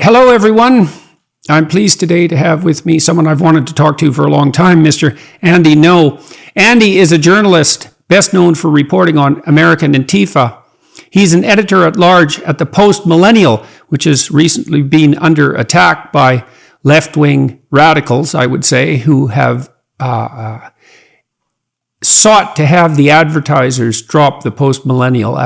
Hello, everyone. I'm pleased today to have with me someone I've wanted to talk to for a long time, Mr. Andy No. Andy is a journalist best known for reporting on American ANTIFA. He's an editor-at-large at the Post-Millennial, which has recently been under attack by left-wing radicals, I would say, who have sought to have the advertisers drop the Post-Millennial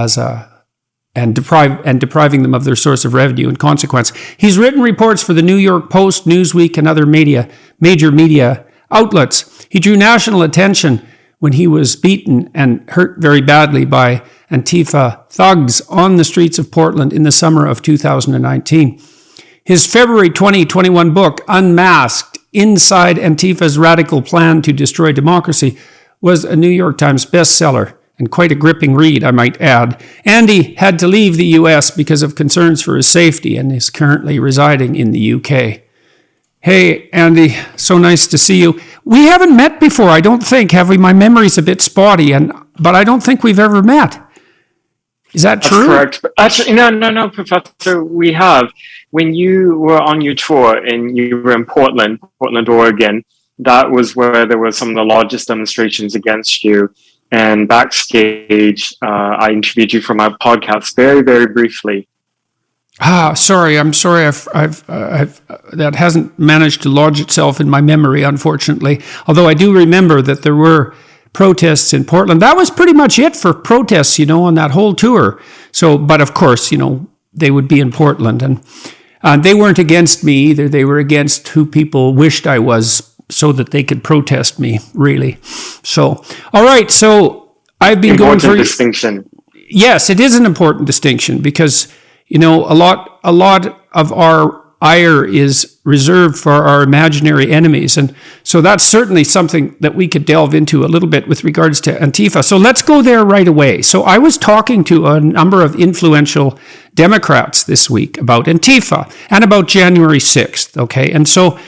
and depriving them of their source of revenue in consequence. He's written reports for the New York Post, Newsweek, and other major media outlets. He drew national attention when he was beaten and hurt very badly by Antifa thugs on the streets of Portland in the summer of 2019. His February 2021 book, Unmasked: Inside Antifa's Radical Plan to Destroy Democracy, was a New York Times bestseller and quite a gripping read, I might add. Andy had to leave the U.S. because of concerns for his safety and is currently residing in the U.K. Hey, Andy, so nice to see you. We haven't met before, I don't think, have we? My memory's a bit spotty, but I don't think we've ever met. Is that true? That's correct. Actually, no, Professor, we have. When you were on your tour and you were in Portland, Oregon, that was where there were some of the largest demonstrations against you. And backstage, I interviewed you for my podcast very, very briefly. Sorry. I'm sorry. I've that hasn't managed to lodge itself in my memory, unfortunately. Although I do remember that there were protests in Portland. That was pretty much it for protests, on that whole tour. So, but of course, they would be in Portland, and they weren't against me either. They were against who people wished I was, so that they could protest me, really. So, all right. So I've been going through distinction. Yes, it is an important distinction because a lot of our ire is reserved for our imaginary enemies, and so that's certainly something that we could delve into a little bit with regards to Antifa. So let's go there right away. So I was talking to a number of influential Democrats this week about Antifa and about January 6th. Okay, and so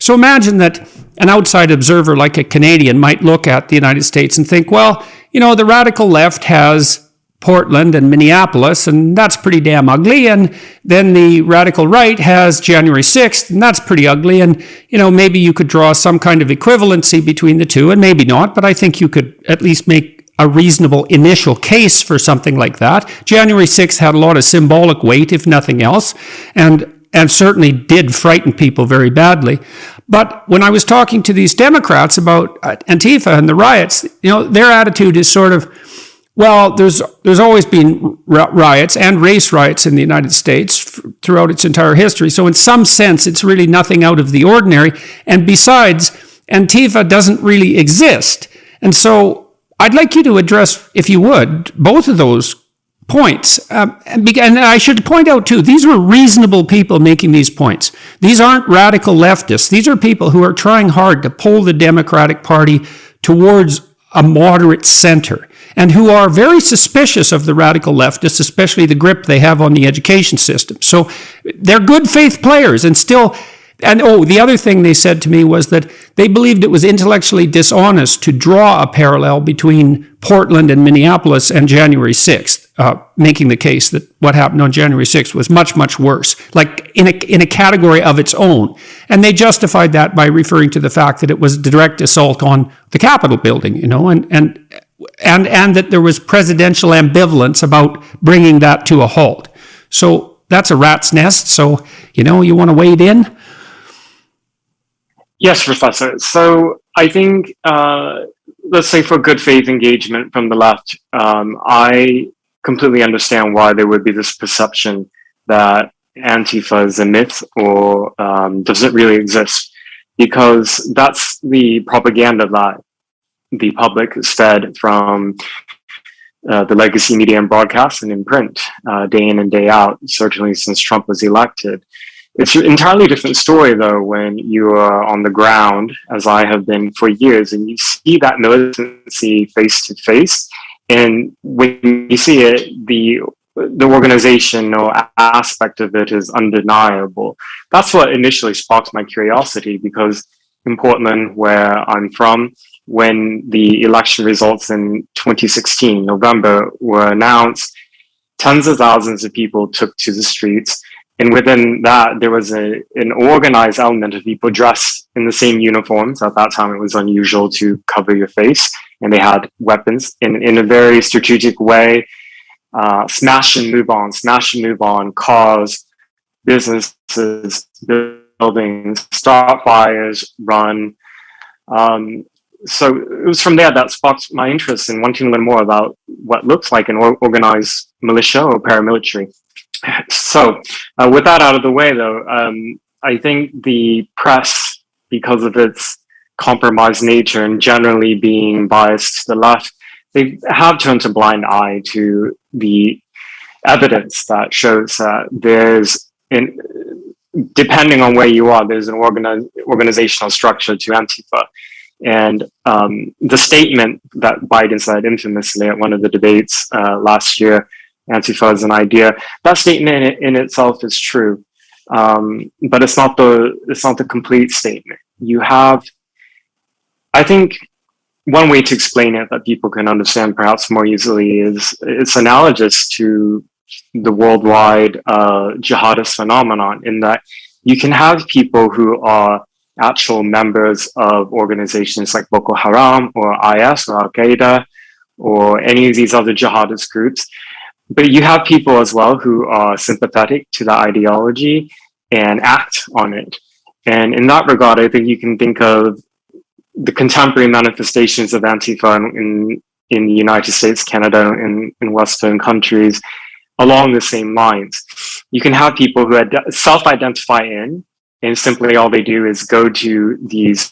imagine that an outside observer like a Canadian might look at the United States and think, well, the radical left has Portland and Minneapolis, and that's pretty damn ugly. And then the radical right has January 6th, and that's pretty ugly. And, maybe you could draw some kind of equivalency between the two, and maybe not, but I think you could at least make a reasonable initial case for something like that. January 6th had a lot of symbolic weight, if nothing else, and certainly did frighten people very badly. But when I was talking to these Democrats about Antifa and the riots, their attitude is sort of, well, there's always been riots and race riots in the United States throughout its entire history. So in some sense, it's really nothing out of the ordinary. And besides, Antifa doesn't really exist. And so I'd like you to address, if you would, both of those points. And I should point out, too, these were reasonable people making these points. These aren't radical leftists. These are people who are trying hard to pull the Democratic Party towards a moderate center and who are very suspicious of the radical leftists, especially the grip they have on the education system. So they're good faith players and still... And the other thing they said to me was that they believed it was intellectually dishonest to draw a parallel between Portland and Minneapolis and January 6th, making the case that what happened on January 6th was much, much worse, like in a category of its own. And they justified that by referring to the fact that it was a direct assault on the Capitol building, and that there was presidential ambivalence about bringing that to a halt. So that's a rat's nest. So, you want to wade in? Yes, Professor. So I think, let's say for good faith engagement from the left, I completely understand why there would be this perception that Antifa is a myth or doesn't really exist, because that's the propaganda that the public is fed from the legacy media and broadcast and in print day in and day out, certainly since Trump was elected. It's an entirely different story, though, when you are on the ground, as I have been for years, and you see that militancy face to face. And when you see it, the organizational aspect of it is undeniable. That's what initially sparked my curiosity, because in Portland, where I'm from, when the election results in 2016, November, were announced, tens of thousands of people took to the streets. And within that, there was an organized element of people dressed in the same uniforms. At that time, it was unusual to cover your face, and they had weapons in a very strategic way. Smash and move on, cars, businesses, buildings, start fires, run. So it was from there that sparked my interest in wanting to learn more about what looks like an organized militia or paramilitary. So with that out of the way, though, I think the press, because of its compromised nature and generally being biased to the left, they have turned a blind eye to the evidence that shows that depending on where you are, there's an organizational structure to Antifa. And the statement that Biden said infamously at one of the debates last year, Antifa is an idea, that statement in itself is true, but it's not the complete statement. You have, I think, one way to explain it that people can understand perhaps more easily is it's analogous to the worldwide jihadist phenomenon, in that you can have people who are actual members of organizations like Boko Haram or IS or Al Qaeda or any of these other jihadist groups. But you have people as well who are sympathetic to the ideology and act on it. And in that regard, I think you can think of the contemporary manifestations of Antifa in the United States, Canada, and in Western countries along the same lines. You can have people who self-identify in, and simply all they do is go to these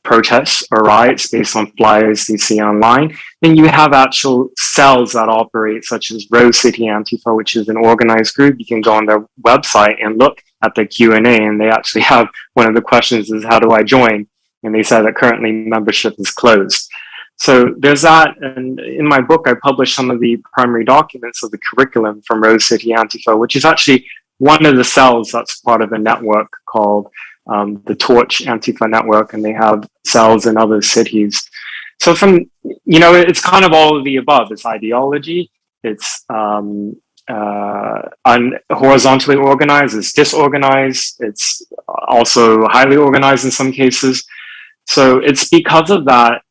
protests or riots based on flyers they see online. Then you have actual cells that operate, such as Rose City Antifa, which is an organized group. You can go on their website and look at the Q&A, and they actually have one of the questions is, how do I join? And they said that currently membership is closed. So there's that. And in my book, I published some of the primary documents of the curriculum from Rose City Antifa, which is actually one of the cells that's part of a network called the Torch Antifa Network, and they have cells in other cities. So it's kind of all of the above. It's ideology, it's horizontally organized, it's disorganized, it's also highly organized in some cases. So it's because of that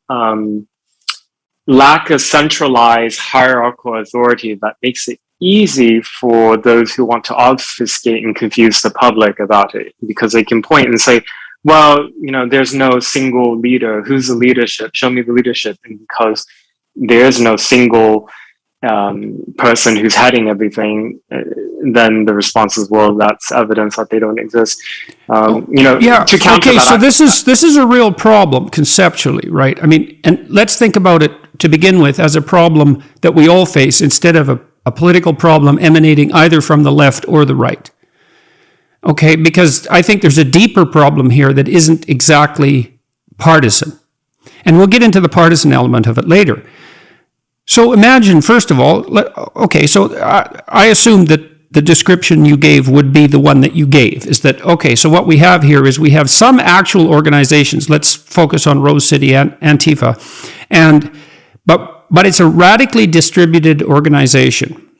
lack of centralized hierarchical authority that makes it easy for those who want to obfuscate and confuse the public about it, because they can point and say, well, there's no single leader. Who's the leadership? Show me the leadership. And because there is no single person who's heading everything, then the response is, well, that's evidence that they don't exist. To counter that. So this is a real problem conceptually, right? I mean, and let's think about it to begin with as a problem that we all face instead of a political problem emanating either from the left or the right. Okay, because I think there's a deeper problem here that isn't exactly partisan. And we'll get into the partisan element of it later. So imagine, first of all, I assume that the description you gave would be the one that you gave, is that, okay, so what we have here is we have some actual organizations. Let's focus on Rose City Antifa. But it's a radically distributed organization.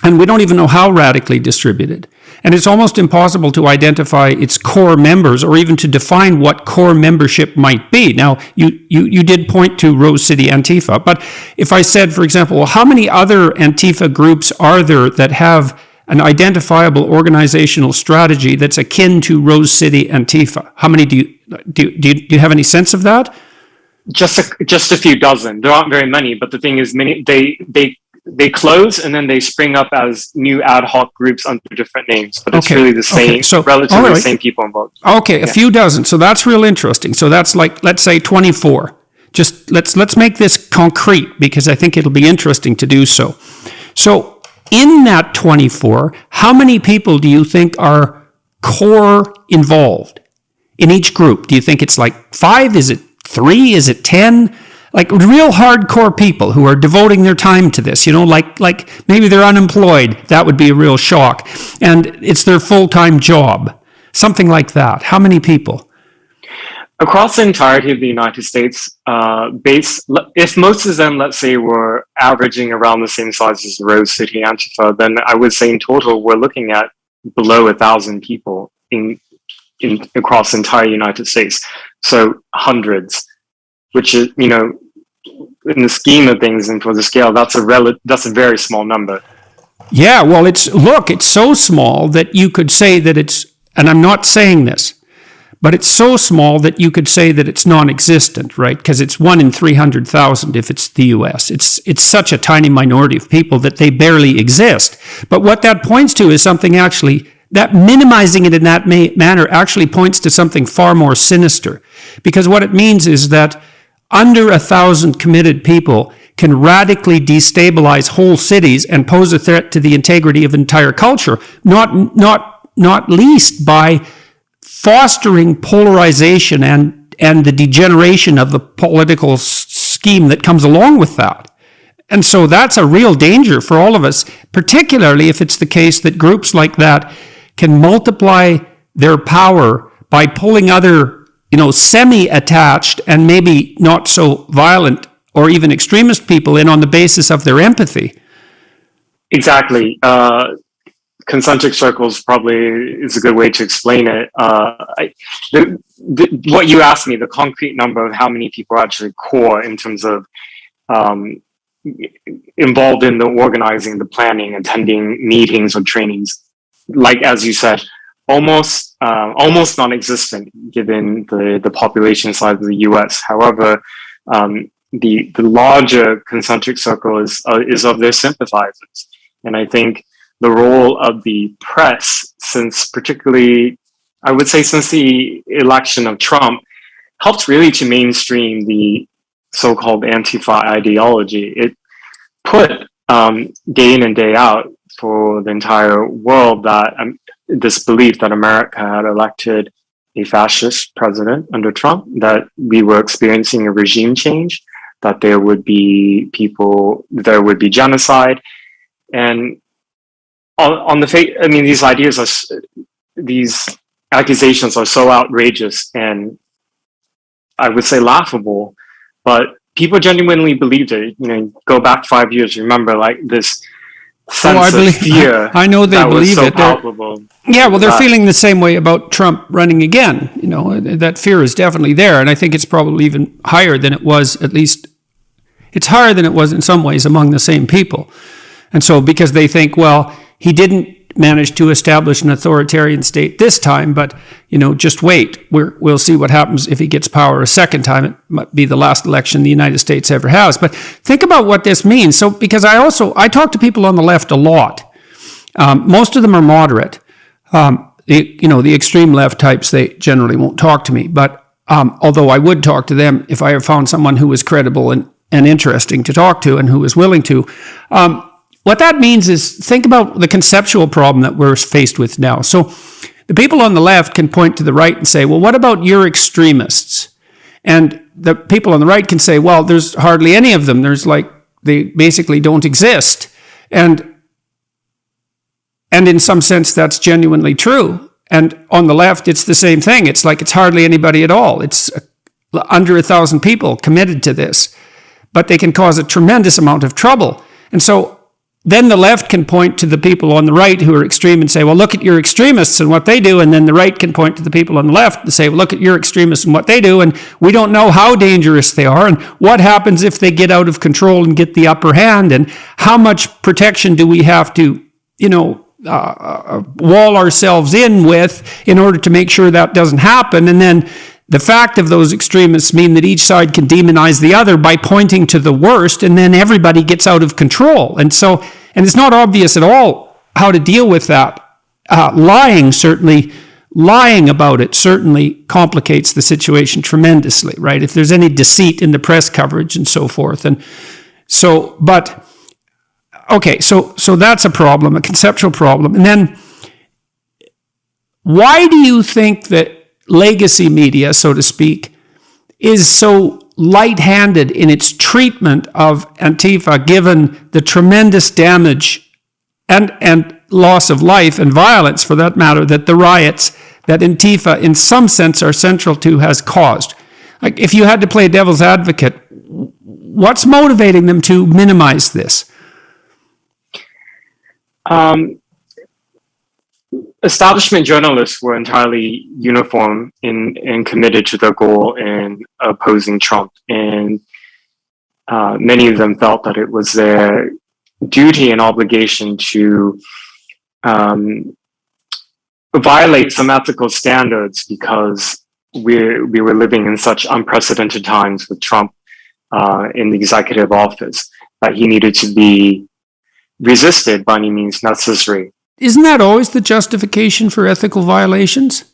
And we don't even know how radically distributed. And it's almost impossible to identify its core members or even to define what core membership might be. Now, you did point to Rose City Antifa, but if I said, for example, well, how many other Antifa groups are there that have an identifiable organizational strategy that's akin to Rose City Antifa? How many do you have any sense of that? Just a few dozen. There aren't very many, but the thing is, many they close and then they spring up as new ad hoc groups under different names. But it's really the same, relatively the same people involved. Okay, a few dozen. So that's real interesting. So that's like, let's say 24. Just let's make this concrete, because I think it'll be interesting to do so. So in that 24, how many people do you think are core involved in each group? Do you think it's like 5? Is it 3? Is it 10? Like real hardcore people who are devoting their time to this, like maybe they're unemployed. That would be a real shock. And it's their full-time job. Something like that. How many people? Across the entirety of the United States, if most of them, let's say, were averaging around the same size as Rose City Antifa, then I would say in total we're looking at below 1,000 people in across the entire United States. So hundreds, which is, you know, in the scheme of things and for the scale, that's a very small number. Yeah, well, it's so small that you could say that it's, and I'm not saying this, but it's so small that you could say that it's non-existent, right? Because it's 1 in 300,000 if it's the U.S. It's such a tiny minority of people that they barely exist. But what that points to is something actually, that minimizing it in that manner actually points to something far more sinister. Because what it means is that under 1,000 committed people can radically destabilize whole cities and pose a threat to the integrity of entire culture, not least by fostering polarization and the degeneration of the political scheme that comes along with that. And so that's a real danger for all of us, particularly if it's the case that groups like that can multiply their power by pulling other, you know, semi-attached and maybe not so violent or even extremist people in on the basis of their empathy. Exactly. Concentric circles probably is a good way to explain it. What you asked me, the concrete number of how many people are actually core in terms of involved in the organizing, the planning, attending meetings or trainings, like as you said, almost non-existent given the population size of the U.S. However, the larger concentric circle is of their sympathizers, and I think the role of the press, since particularly, I would say since the election of Trump, helped really to mainstream the so-called Antifa ideology. It put day in and day out for the entire world that this belief that America had elected a fascist president under Trump, that we were experiencing a regime change, that there would be genocide, and on the face, I mean, these accusations are so outrageous and I would say laughable, but people genuinely believed it. You know, go back 5 years, remember, like this sense of fear. I know they believe it. Palpable. Yeah, well, they're feeling the same way about Trump running again. You know, that fear is definitely there, and I think it's probably even higher than it was. At least, it's higher than it was in some ways among the same people. And so, because they think, well, he didn't manage to establish an authoritarian state this time, but, you know, just wait. We'll see what happens if he gets power a second time. It might be the last election the United States ever has. But think about what this means. So, because I talk to people on the left a lot. Most of them are moderate. The extreme left types, they generally won't talk to me. But although I would talk to them if I found someone who was credible and interesting to talk to and who was willing to. What that means is, think about the conceptual problem that we're faced with now. So the people on the left can point to the right and say, well, what about your extremists? And the people on the right can say, well, there's hardly any of them. They basically don't exist. And in some sense, that's genuinely true. And on the left, it's the same thing. It's like it's hardly anybody at all. It's under 1,000 people committed to this. But they can cause a tremendous amount of trouble. And so then the left can point to the people on the right who are extreme and say, well, look at your extremists and what they do. And then the right can point to the people on the left and say, well, look at your extremists and what they do. And we don't know how dangerous they are and what happens if they get out of control and get the upper hand, and how much protection do we have to, wall ourselves in with in order to make sure that doesn't happen. And then the fact of those extremists mean that each side can demonize the other by pointing to the worst, and then everybody gets out of control. And it's not obvious at all how to deal with that. Lying about it certainly complicates the situation tremendously, right? If there's any deceit in the press coverage and so forth. And so, so that's a problem, a conceptual problem. And then, why do you think that legacy media, so to speak, is so light-handed in its treatment of Antifa, given the tremendous damage and loss of life and violence, for that matter, that the riots that Antifa, in some sense, are central to, has caused? Like, if you had to play devil's advocate, what's motivating them to minimize this? establishment journalists were entirely uniform and committed to their goal in opposing Trump. And many of them felt that it was their duty and obligation to violate some ethical standards because we were living in such unprecedented times with Trump in the executive office that he needed to be resisted by any means necessary. Isn't that always the justification for ethical violations?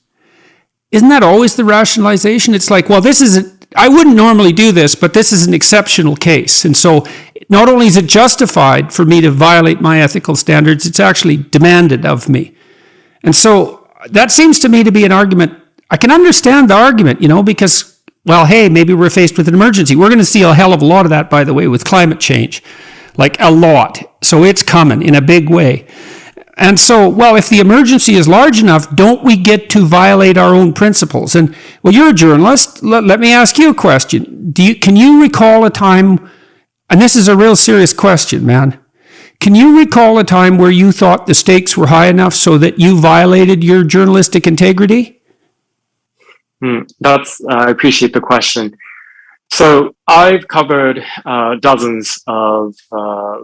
Isn't that always the rationalization? It's like, well, I wouldn't normally do this, but this is an exceptional case. And so not only is it justified for me to violate my ethical standards, it's actually demanded of me. And so that seems to me to be an argument. I can understand the argument, because, well, hey, maybe we're faced with an emergency. We're going to see a hell of a lot of that, by the way, with climate change. Like a lot. So it's coming in a big way. And so, well, if the emergency is large enough, don't we get to violate our own principles? And, well, you're a journalist. Let me ask you a question. Can you recall a time, and this is a real serious question, man. Can you recall a time where you thought the stakes were high enough so that you violated your journalistic integrity? I appreciate the question. So I've covered dozens of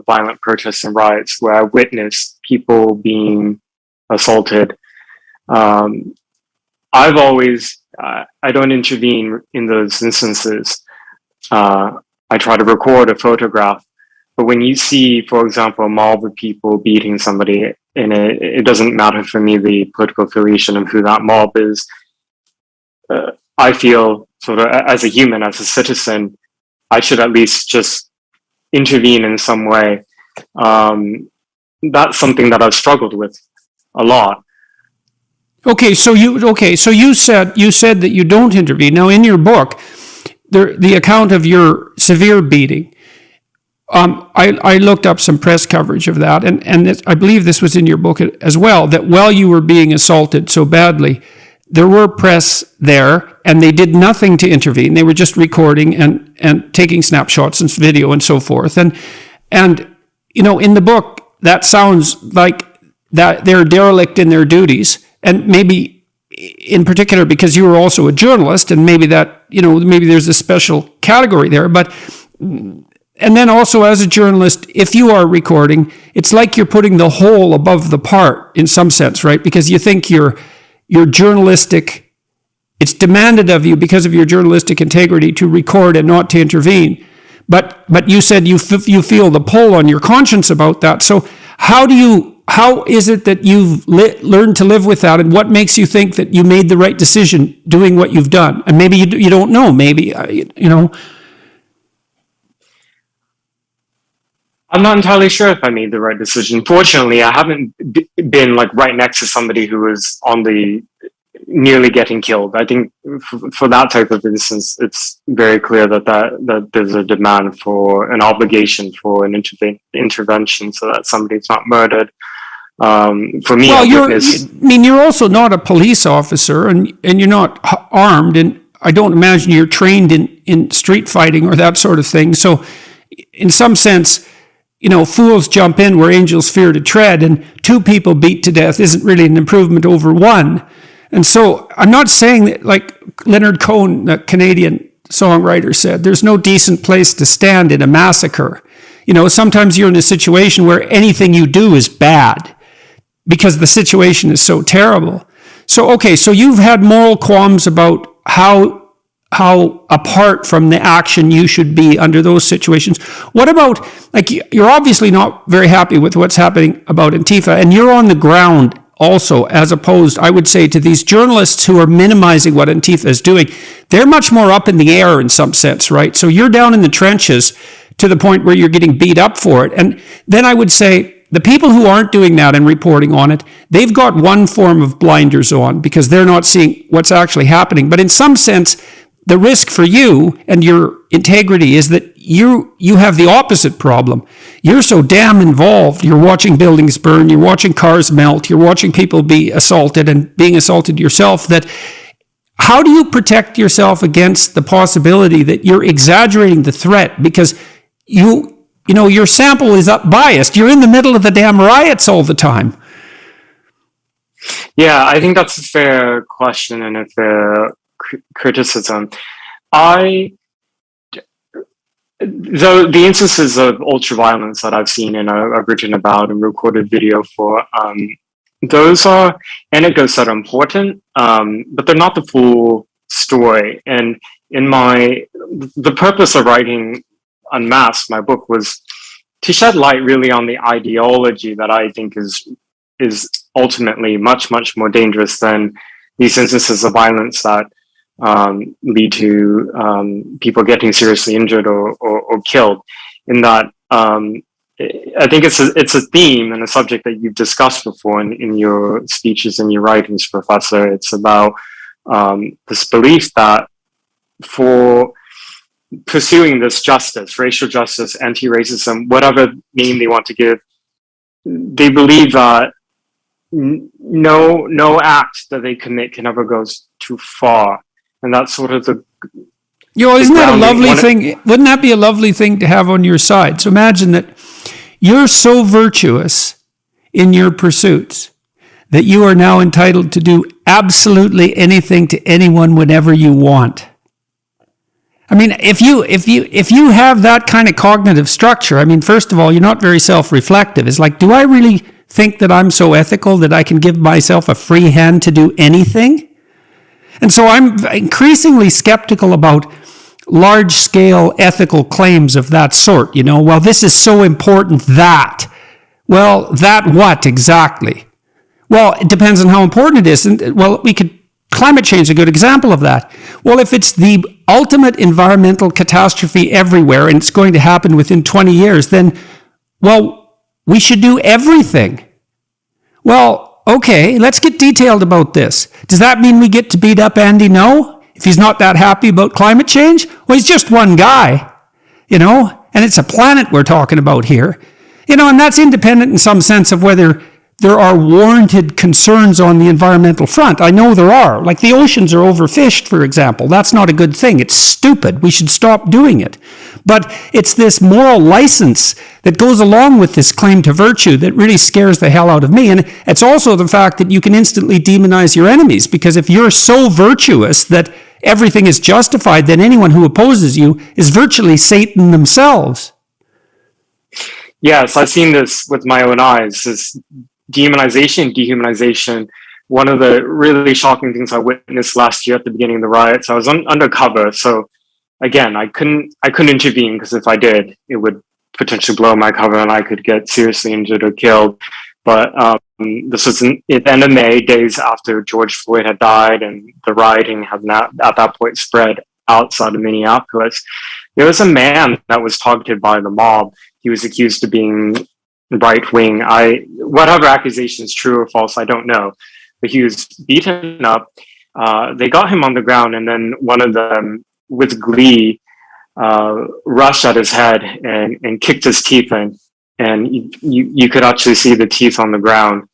violent protests and riots where I witnessed people being assaulted. I've always, I don't intervene in those instances. I try to record a photograph. But when you see, for example, a mob of people beating somebody, and it doesn't matter for me the political affiliation of who that mob is, I feel sort of as a human, as a citizen, I should at least just intervene in some way. That's something that I've struggled with a lot. So you said that you don't intervene. Now, in your book, the account of your severe beating, I looked up some press coverage of that, and I believe this was in your book as well, that while you were being assaulted so badly, there were press there, and they did nothing to intervene. They were just recording and taking snapshots and video and so forth. And in the book, that sounds like that they're derelict in their duties, and maybe in particular because you were also a journalist, and maybe that maybe there's a special category there. But and then also as a journalist, if you are recording, it's like you're putting the whole above the part in some sense, right? Because you think you're journalistic, it's demanded of you because of your journalistic integrity to record and not to intervene. But you said you feel the pull on your conscience about that. So how is it that you've learned to live with that, and what makes you think that you made the right decision doing what you've done? And maybe you don't know, maybe, I'm not entirely sure if I made the right decision. Fortunately, I haven't been like right next to somebody who was on the nearly getting killed. I think for that type of instance, it's very clear that there's a demand for an obligation for an intervention so that somebody's not murdered. For me, well, you're also not a police officer, and you're not armed, and I don't imagine you're trained in street fighting or that sort of thing. So, in some sense, fools jump in where angels fear to tread, and 2 people beat to death isn't really an improvement over 1. And so I'm not saying that, like Leonard Cohen, the Canadian songwriter, said, there's no decent place to stand in a massacre. Sometimes you're in a situation where anything you do is bad because the situation is so terrible. So, okay, so you've had moral qualms about how apart from the action you should be under those situations. What about, like, you're obviously not very happy with what's happening about Antifa, and you're on the ground also, as opposed, I would say, to these journalists who are minimizing what Antifa is doing. They're much more up in the air in some sense, right? So you're down in the trenches to the point where you're getting beat up for it. And then I would say the people who aren't doing that and reporting on it, they've got one form of blinders on because they're not seeing what's actually happening. But in some sense, the risk for you and your integrity is that you have the opposite problem. You're so damn involved. You're watching buildings burn. You're watching cars melt. You're watching people be assaulted and being assaulted yourself. That how do you protect yourself against the possibility that you're exaggerating the threat because your sample is biased. You're in the middle of the damn riots all the time. Yeah, I think that's a fair question and a fair criticism. I Though the instances of ultraviolence that I've seen and I've written about and recorded video for, those are anecdotes that are important, but they're not the full story. And the purpose of writing Unmasked, my book, was to shed light really on the ideology that I think is ultimately much, much more dangerous than these instances of violence that lead to people getting seriously injured or killed. In that, I think it's a theme and a subject that you've discussed before in your speeches and your writings, Professor. It's about this belief that for pursuing this justice, racial justice, anti-racism, whatever name they want to give, they believe that no act that they commit can ever go too far. And that's sort of isn't that a lovely thing? Wouldn't that be a lovely thing to have on your side? So imagine that you're so virtuous in your pursuits that you are now entitled to do absolutely anything to anyone whenever you want. I mean, if you have that kind of cognitive structure, I mean, first of all, you're not very self-reflective. It's like, do I really think that I'm so ethical that I can give myself a free hand to do anything? And so I'm increasingly skeptical about large-scale ethical claims of that sort. Well, this is so important that. Well, that what exactly? Well, it depends on how important it is. And climate change is a good example of that. Well, if it's the ultimate environmental catastrophe everywhere and it's going to happen within 20 years, then, well, we should do everything. Well, okay, let's get detailed about this. Does that mean we get to beat up Andy Ngo if he's not that happy about climate change? Well, he's just one guy, and it's a planet we're talking about here. And that's independent in some sense of whether there are warranted concerns on the environmental front. I know there are. Like the oceans are overfished, for example. That's not a good thing. It's stupid. We should stop doing it. But it's this moral license that goes along with this claim to virtue that really scares the hell out of me. And it's also the fact that you can instantly demonize your enemies, because if you're so virtuous that everything is justified, then anyone who opposes you is virtually Satan themselves. Yes, I've seen this with my own eyes. This demonization, dehumanization. One of the really shocking things I witnessed last year at the beginning of the riots, I was undercover. So again, I couldn't intervene, because if I did, it would potentially blow my cover and I could get seriously injured or killed. But this was at the end of May, days after George Floyd had died and the rioting had not at that point spread outside of Minneapolis. There was a man that was targeted by the mob. He was accused of being right-wing. Whatever accusation is true or false, I don't know. But he was beaten up. They got him on the ground, and then one of them, with glee, rushed at his head and kicked his teeth in. And you could actually see the teeth on the ground.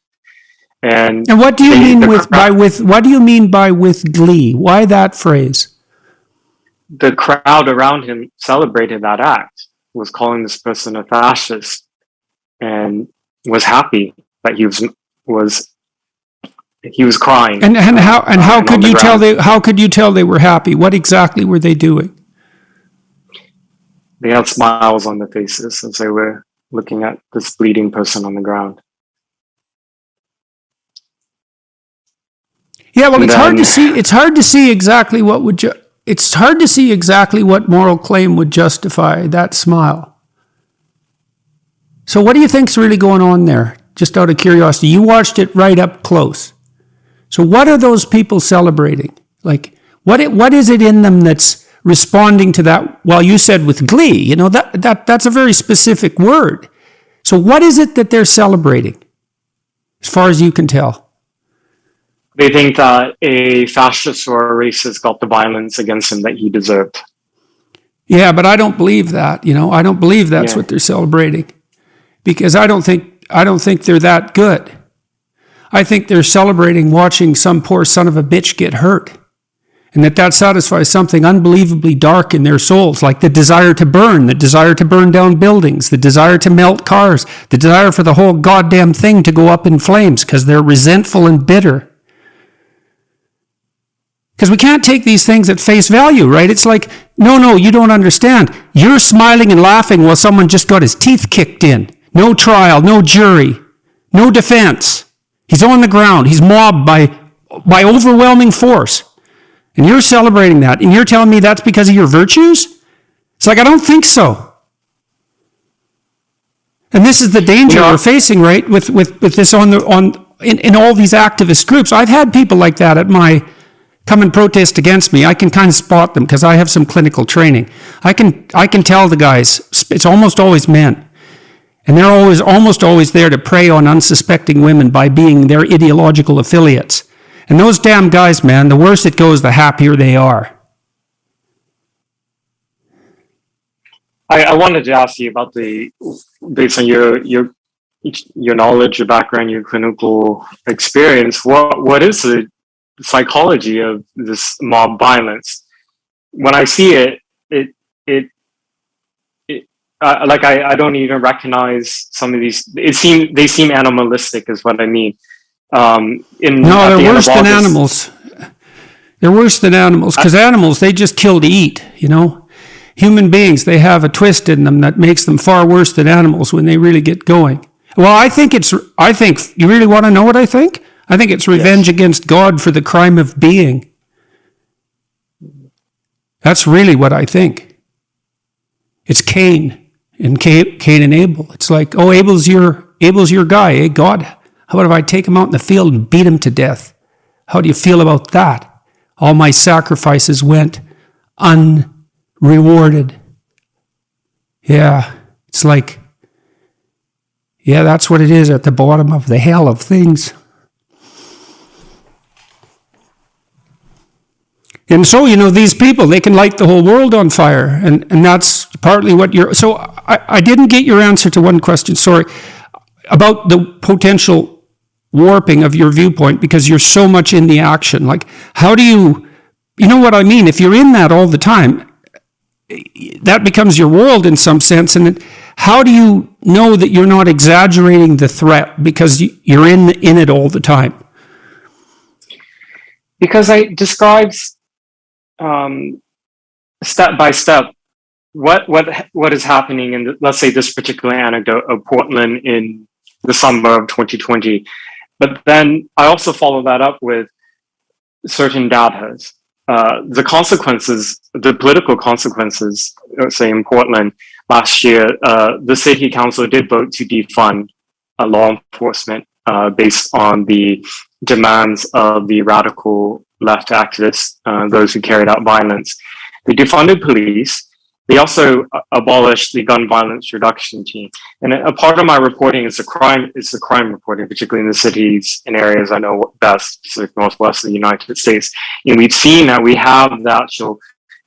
And what do you mean what do you mean by with glee? Why that phrase? The crowd around him celebrated that act, was calling this person a fascist, and was happy that he was crying. And how could you tell they were happy? What exactly were they doing? They had smiles on their faces as they were looking at this bleeding person on the ground. Yeah, well, it's hard to see exactly what moral claim would justify that smile. So what do you think's really going on there? Just out of curiosity, you watched it right up close. So what are those people celebrating? Like, what is it in them that's responding to that? Well, you said with glee, that's a very specific word. So what is it that they're celebrating, as far as you can tell? They think that a fascist or a racist got the violence against him that he deserved. Yeah, but I don't believe that. I don't believe that's what they're celebrating, because I don't think they're that good. I think they're celebrating watching some poor son of a bitch get hurt. and that satisfies something unbelievably dark in their souls, like the desire to burn down buildings, the desire to melt cars, the desire for the whole goddamn thing to go up in flames because they're resentful and bitter. Because we can't take these things at face value, right? It's like, no, you don't understand. You're smiling and laughing while someone just got his teeth kicked in. No trial, no jury, no defense. He's on the ground. He's mobbed by overwhelming force. And you're celebrating that. And you're telling me that's because of your virtues? It's like, I don't think so. And this is the danger we're facing, right? With this in all these activist groups. I've had people like that at my come and protest against me. I can kind of spot them because I have some clinical training. I can tell the guys, it's almost always men. And they're almost always there to prey on unsuspecting women by being their ideological affiliates. And those damn guys, man, the worse it goes, the happier they are. I wanted to ask you about based on your knowledge, your background, your clinical experience, what is the psychology of this mob violence? When I see it, I don't even recognize some of these. They seem animalistic, is what I mean. They're worse than animals. They're worse than animals because animals, they just kill to eat, you know. Human beings, they have a twist in them that makes them far worse than animals when they really get going. Well, I think you really want to know what I think? I think it's revenge against God for the crime of being. That's really what I think. It's Cain and Abel. It's like, oh, Abel's your guy, eh, God? How about if I take him out in the field and beat him to death? How do you feel about that? All my sacrifices went unrewarded. Yeah, it's like, yeah, that's what it is at the bottom of the hell of things. And so, you know, these people, they can light the whole world on fire. And that's partly what you're... So I didn't get your answer to one question, sorry, about the potential warping of your viewpoint because you're so much in the action. Like, how do you know what I mean? If you're in that all the time, that becomes your world in some sense. And how do you know that you're not exaggerating the threat because you're in it all the time? Because it describes step by step what is happening in, let's say, this particular anecdote of Portland in the summer of 2020. But then I also follow that up with certain data. The consequences, the political consequences, say in Portland last year, the city council did vote to defund law enforcement based on the demands of the radical left activists, those who carried out violence. They defunded police. They also abolished the gun violence reduction team. And a part of my reporting is the crime reporting, particularly in the cities and areas I know best, Pacific Northwest of the United States. And we've seen that we have the actual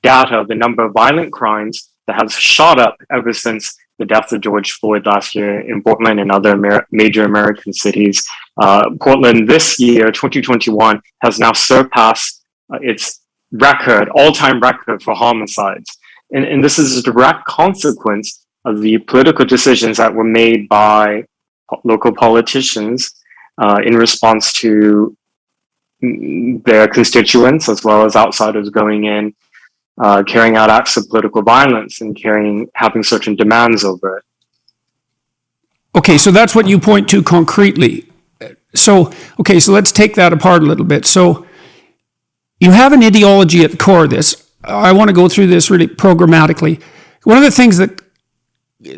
data of the number of violent crimes that has shot up ever since the death of George Floyd last year in Portland and other major American cities. Portland this year, 2021, has now surpassed its all-time record for homicides. And this is a direct consequence of the political decisions that were made by local politicians in response to their constituents, as well as outsiders going in, carrying out acts of political violence and having certain demands over it. Okay, so that's what you point to concretely. So let's take that apart a little bit. So you have an ideology at the core of this. I want to go through this really programmatically. One of the things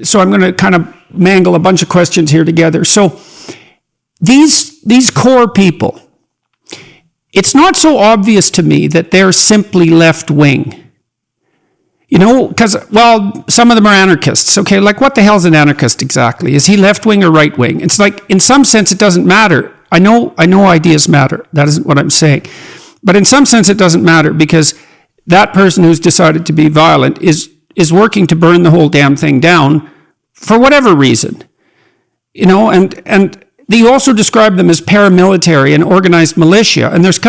so I'm going to kind of mangle a bunch of questions here together. So these core people, it's not so obvious to me that they're simply left-wing. You know, because, well, some of them are anarchists. Okay, like what the hell's an anarchist exactly? Is he left-wing or right-wing? It's like, in some sense, it doesn't matter. I know ideas matter. That isn't what I'm saying. But in some sense, it doesn't matter because that person who's decided to be violent is working to burn the whole damn thing down for whatever reason. You know, and you also describe them as paramilitary and organized militia, and there's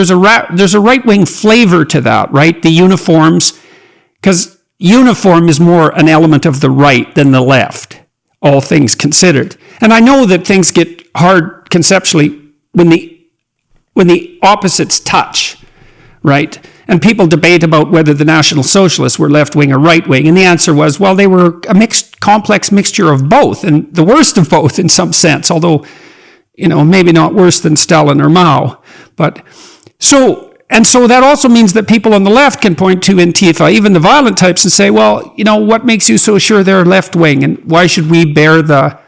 a right-wing flavor to that, right? The uniforms, because uniform is more an element of the right than the left, all things considered. And I know that things get hard conceptually when the opposites touch, right? And people debate about whether the National Socialists were left-wing or right-wing, and the answer was, well, they were a complex mixture of both, and the worst of both in some sense, although, maybe not worse than Stalin or Mao. So that also means that people on the left can point to Antifa, even the violent types, and say, well, what makes you so sure they're left-wing, and why should we bear the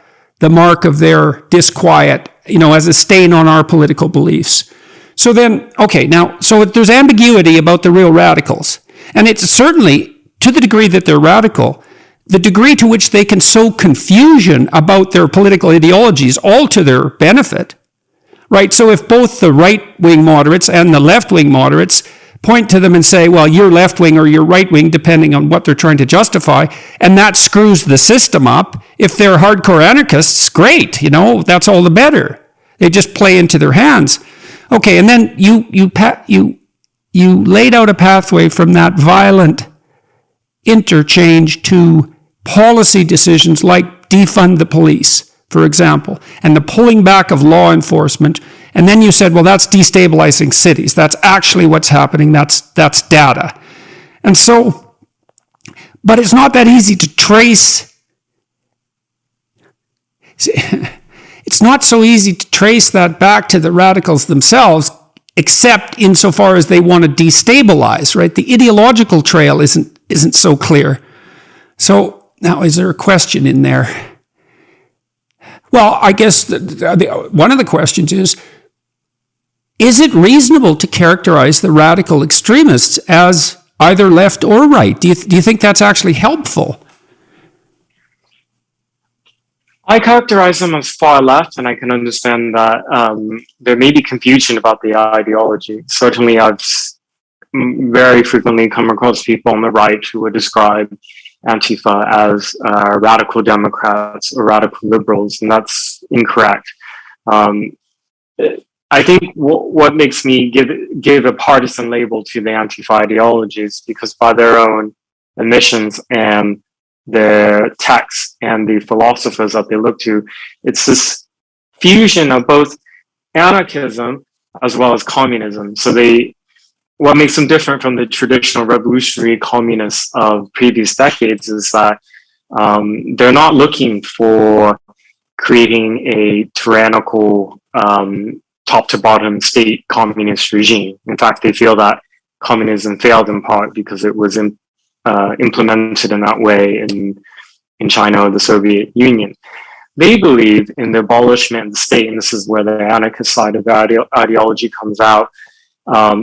mark of their disquiet, as a stain on our political beliefs? So then, so there's ambiguity about the real radicals. And it's certainly, to the degree that they're radical, the degree to which they can sow confusion about their political ideologies, all to their benefit, right? So if both the right-wing moderates and the left-wing moderates point to them and say, well, you're left-wing or you're right-wing, depending on what they're trying to justify, and that screws the system up, if they're hardcore anarchists, great, that's all the better. They just play into their hands. Okay, and then you laid out a pathway from that violent interchange to policy decisions like defund the police, for example, and the pulling back of law enforcement. And then you said, well, that's destabilizing cities. That's actually what's happening. That's data. And so, but it's not that easy to trace. It's not so easy to trace that back to the radicals themselves, except insofar as they want to destabilize, right? The ideological trail isn't so clear. So now, is there a question in there? Well, I guess one of the questions is it reasonable to characterize the radical extremists as either left or right? Do you think that's actually helpful? I characterize them as far left, and I can understand that there may be confusion about the ideology. Certainly, I've very frequently come across people on the right who would describe Antifa as radical Democrats or radical liberals, and that's incorrect. I think what makes me give a partisan label to the Antifa ideology is because by their own admissions and their texts and the philosophers that they look to, it's this fusion of both anarchism as well as communism. So what makes them different from the traditional revolutionary communists of previous decades is that they're not looking for creating a tyrannical top to bottom state communist regime. In fact, they feel that communism failed in part because it was implemented in that way in China or the Soviet Union. They believe in the abolishment of the state, and this is where the anarchist side of the ideology comes out,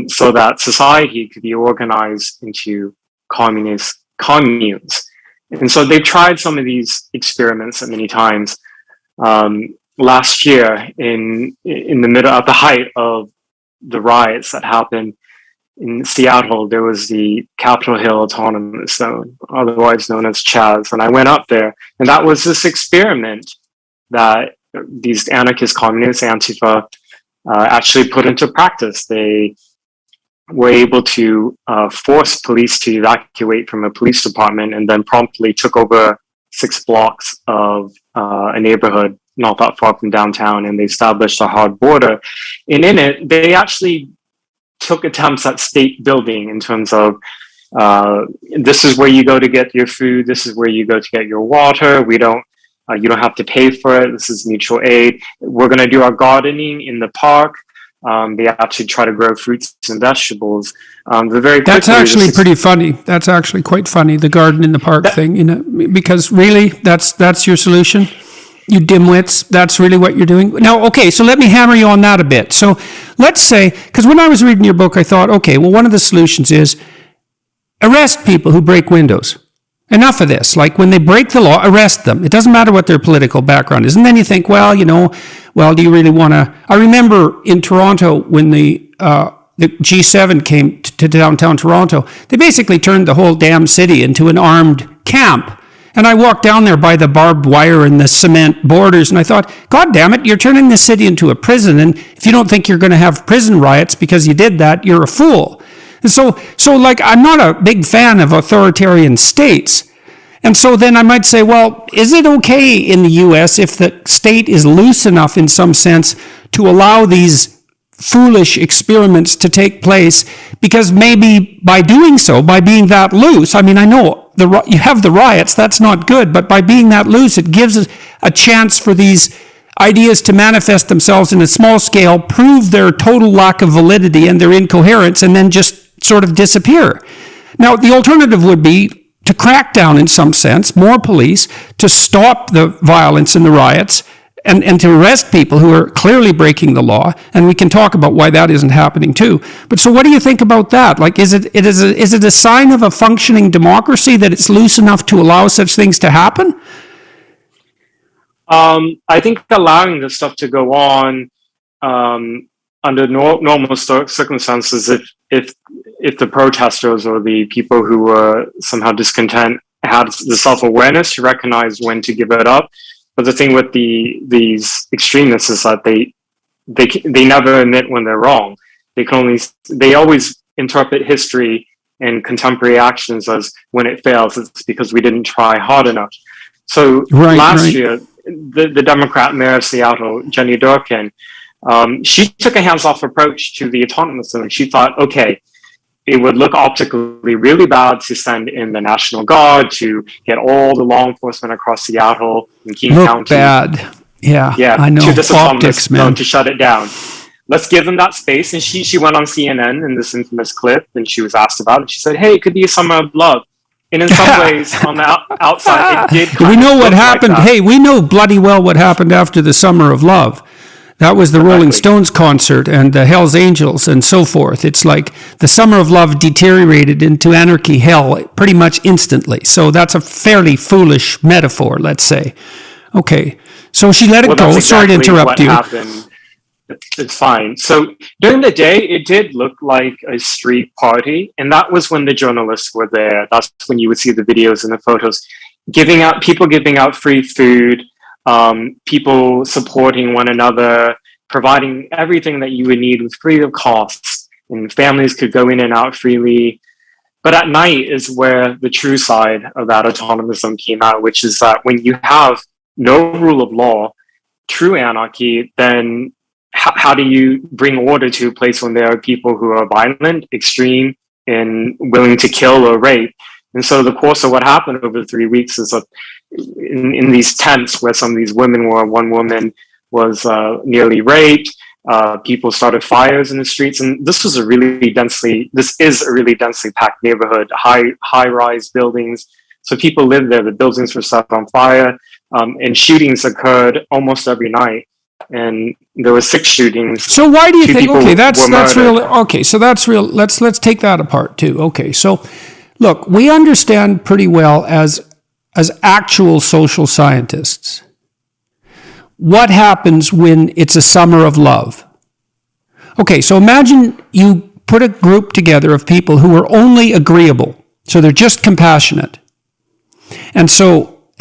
so that society could be organized into communist communes. And so they've tried some of these experiments many times. Last year, in the middle, at the height of the riots that happened in Seattle, there was the Capitol Hill Autonomous Zone, otherwise known as Chaz. And I went up there, and that was this experiment that these anarchist communists, Antifa, actually put into practice. They were able to force police to evacuate from a police department and then promptly took over 6 blocks of a neighborhood not that far from downtown, and they established a hard border. And in it, they actually took attempts at state building in terms of this is where you go to get your food, this is where you go to get your water, you don't have to pay for it, this is mutual aid, we're going to do our gardening in the park. They actually try to grow fruits and vegetables. That's actually pretty funny. That's actually quite funny, the garden in the park thing, because really, that's your solution? You dimwits, that's really what you're doing? Now, okay, so let me hammer you on that a bit. So let's say, because when I was reading your book, I thought, okay, well, one of the solutions is arrest people who break windows. Enough of this. Like when they break the law, arrest them. It doesn't matter what their political background is. And then you think, well, do you really want to? I remember in Toronto when the G7 came to downtown Toronto, they basically turned the whole damn city into an armed camp. And I walked down there by the barbed wire and the cement borders, and I thought, God damn it, you're turning this city into a prison, and if you don't think you're going to have prison riots because you did that, you're a fool. And so like, I'm not a big fan of authoritarian states. And so then I might say, well, is it okay in the U.S. if the state is loose enough in some sense to allow these foolish experiments to take place? Because maybe by doing so, by being that loose, I mean, I know you have the riots, that's not good, but by being that loose, it gives us a chance for these ideas to manifest themselves in a small scale, prove their total lack of validity and their incoherence, and then just sort of disappear. Now, the alternative would be to crack down in some sense, more police, to stop the violence and the riots, and to arrest people who are clearly breaking the law, and we can talk about why that isn't happening too. But so what do you think about that? Like, is it a sign of a functioning democracy that it's loose enough to allow such things to happen? I think allowing this stuff to go on under normal circumstances, if the protesters or the people who were somehow discontent had the self-awareness to recognize when to give it up. But the thing with these extremists is that they never admit when they're wrong. They always interpret history and contemporary actions as when it fails, it's because we didn't try hard enough. So last year, the Democrat mayor of Seattle, Jenny Durkin, she took a hands-off approach to the autonomous zone. She thought, okay, it would look optically really bad to send in the National Guard to get all the law enforcement across Seattle and King County. Bad. Yeah, I know. To this Optics, man. To shut it down. Let's give them that space. And she went on CNN in this infamous clip, and she was asked about it. She said, hey, it could be a summer of love. And in some ways, on the outside, it did. We know what happened. Like hey, we know bloody well what happened after the Summer of Love. That was the Rolling Stones concert and the Hells Angels and so forth. It's like the Summer of Love deteriorated into anarchy hell pretty much instantly. So that's a fairly foolish metaphor, let's say. Okay, so she let it go. Exactly. Sorry to interrupt you. Happened. It's fine. So during the day, it did look like a street party. And that was when the journalists were there. That's when you would see the videos and the photos. People giving out free food, people supporting one another, providing everything that you would need with free of costs. And families could go in and out freely. But at night is where the true side of that autonomism came out, which is that when you have no rule of law, true anarchy, then how do you bring order to a place when there are people who are violent, extreme, and willing to kill or rape? And so the course of what happened over 3 weeks is that in these tents where some of these women were, one woman was nearly raped, people started fires in the streets, and this is a really densely packed neighborhood, high-rise buildings. So people lived there, the buildings were set on fire, and shootings occurred almost every night. And there were 6 shootings. So why do you think? Okay, that's real. Okay, so that's real. Let's take that apart too. Okay, so look, we understand pretty well as actual social scientists what happens when it's a summer of love. Okay, so imagine you put a group together of people who are only agreeable, so they're just compassionate, and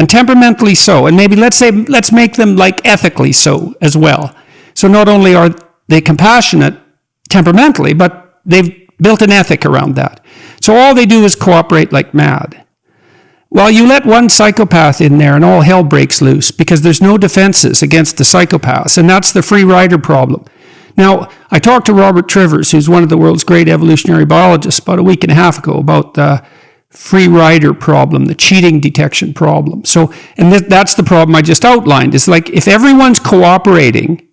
temperamentally so, and maybe let's make them like ethically so as well. So not only are they compassionate temperamentally, but they've built an ethic around that. So all they do is cooperate like mad. Well, you let one psychopath in there and all hell breaks loose because there's no defenses against the psychopaths, and that's the free rider problem. Now, I talked to Robert Trivers, who's one of the world's great evolutionary biologists, about a week and a half ago about the free rider problem, the cheating detection problem. So, and that's the problem I just outlined. It's like if everyone's cooperating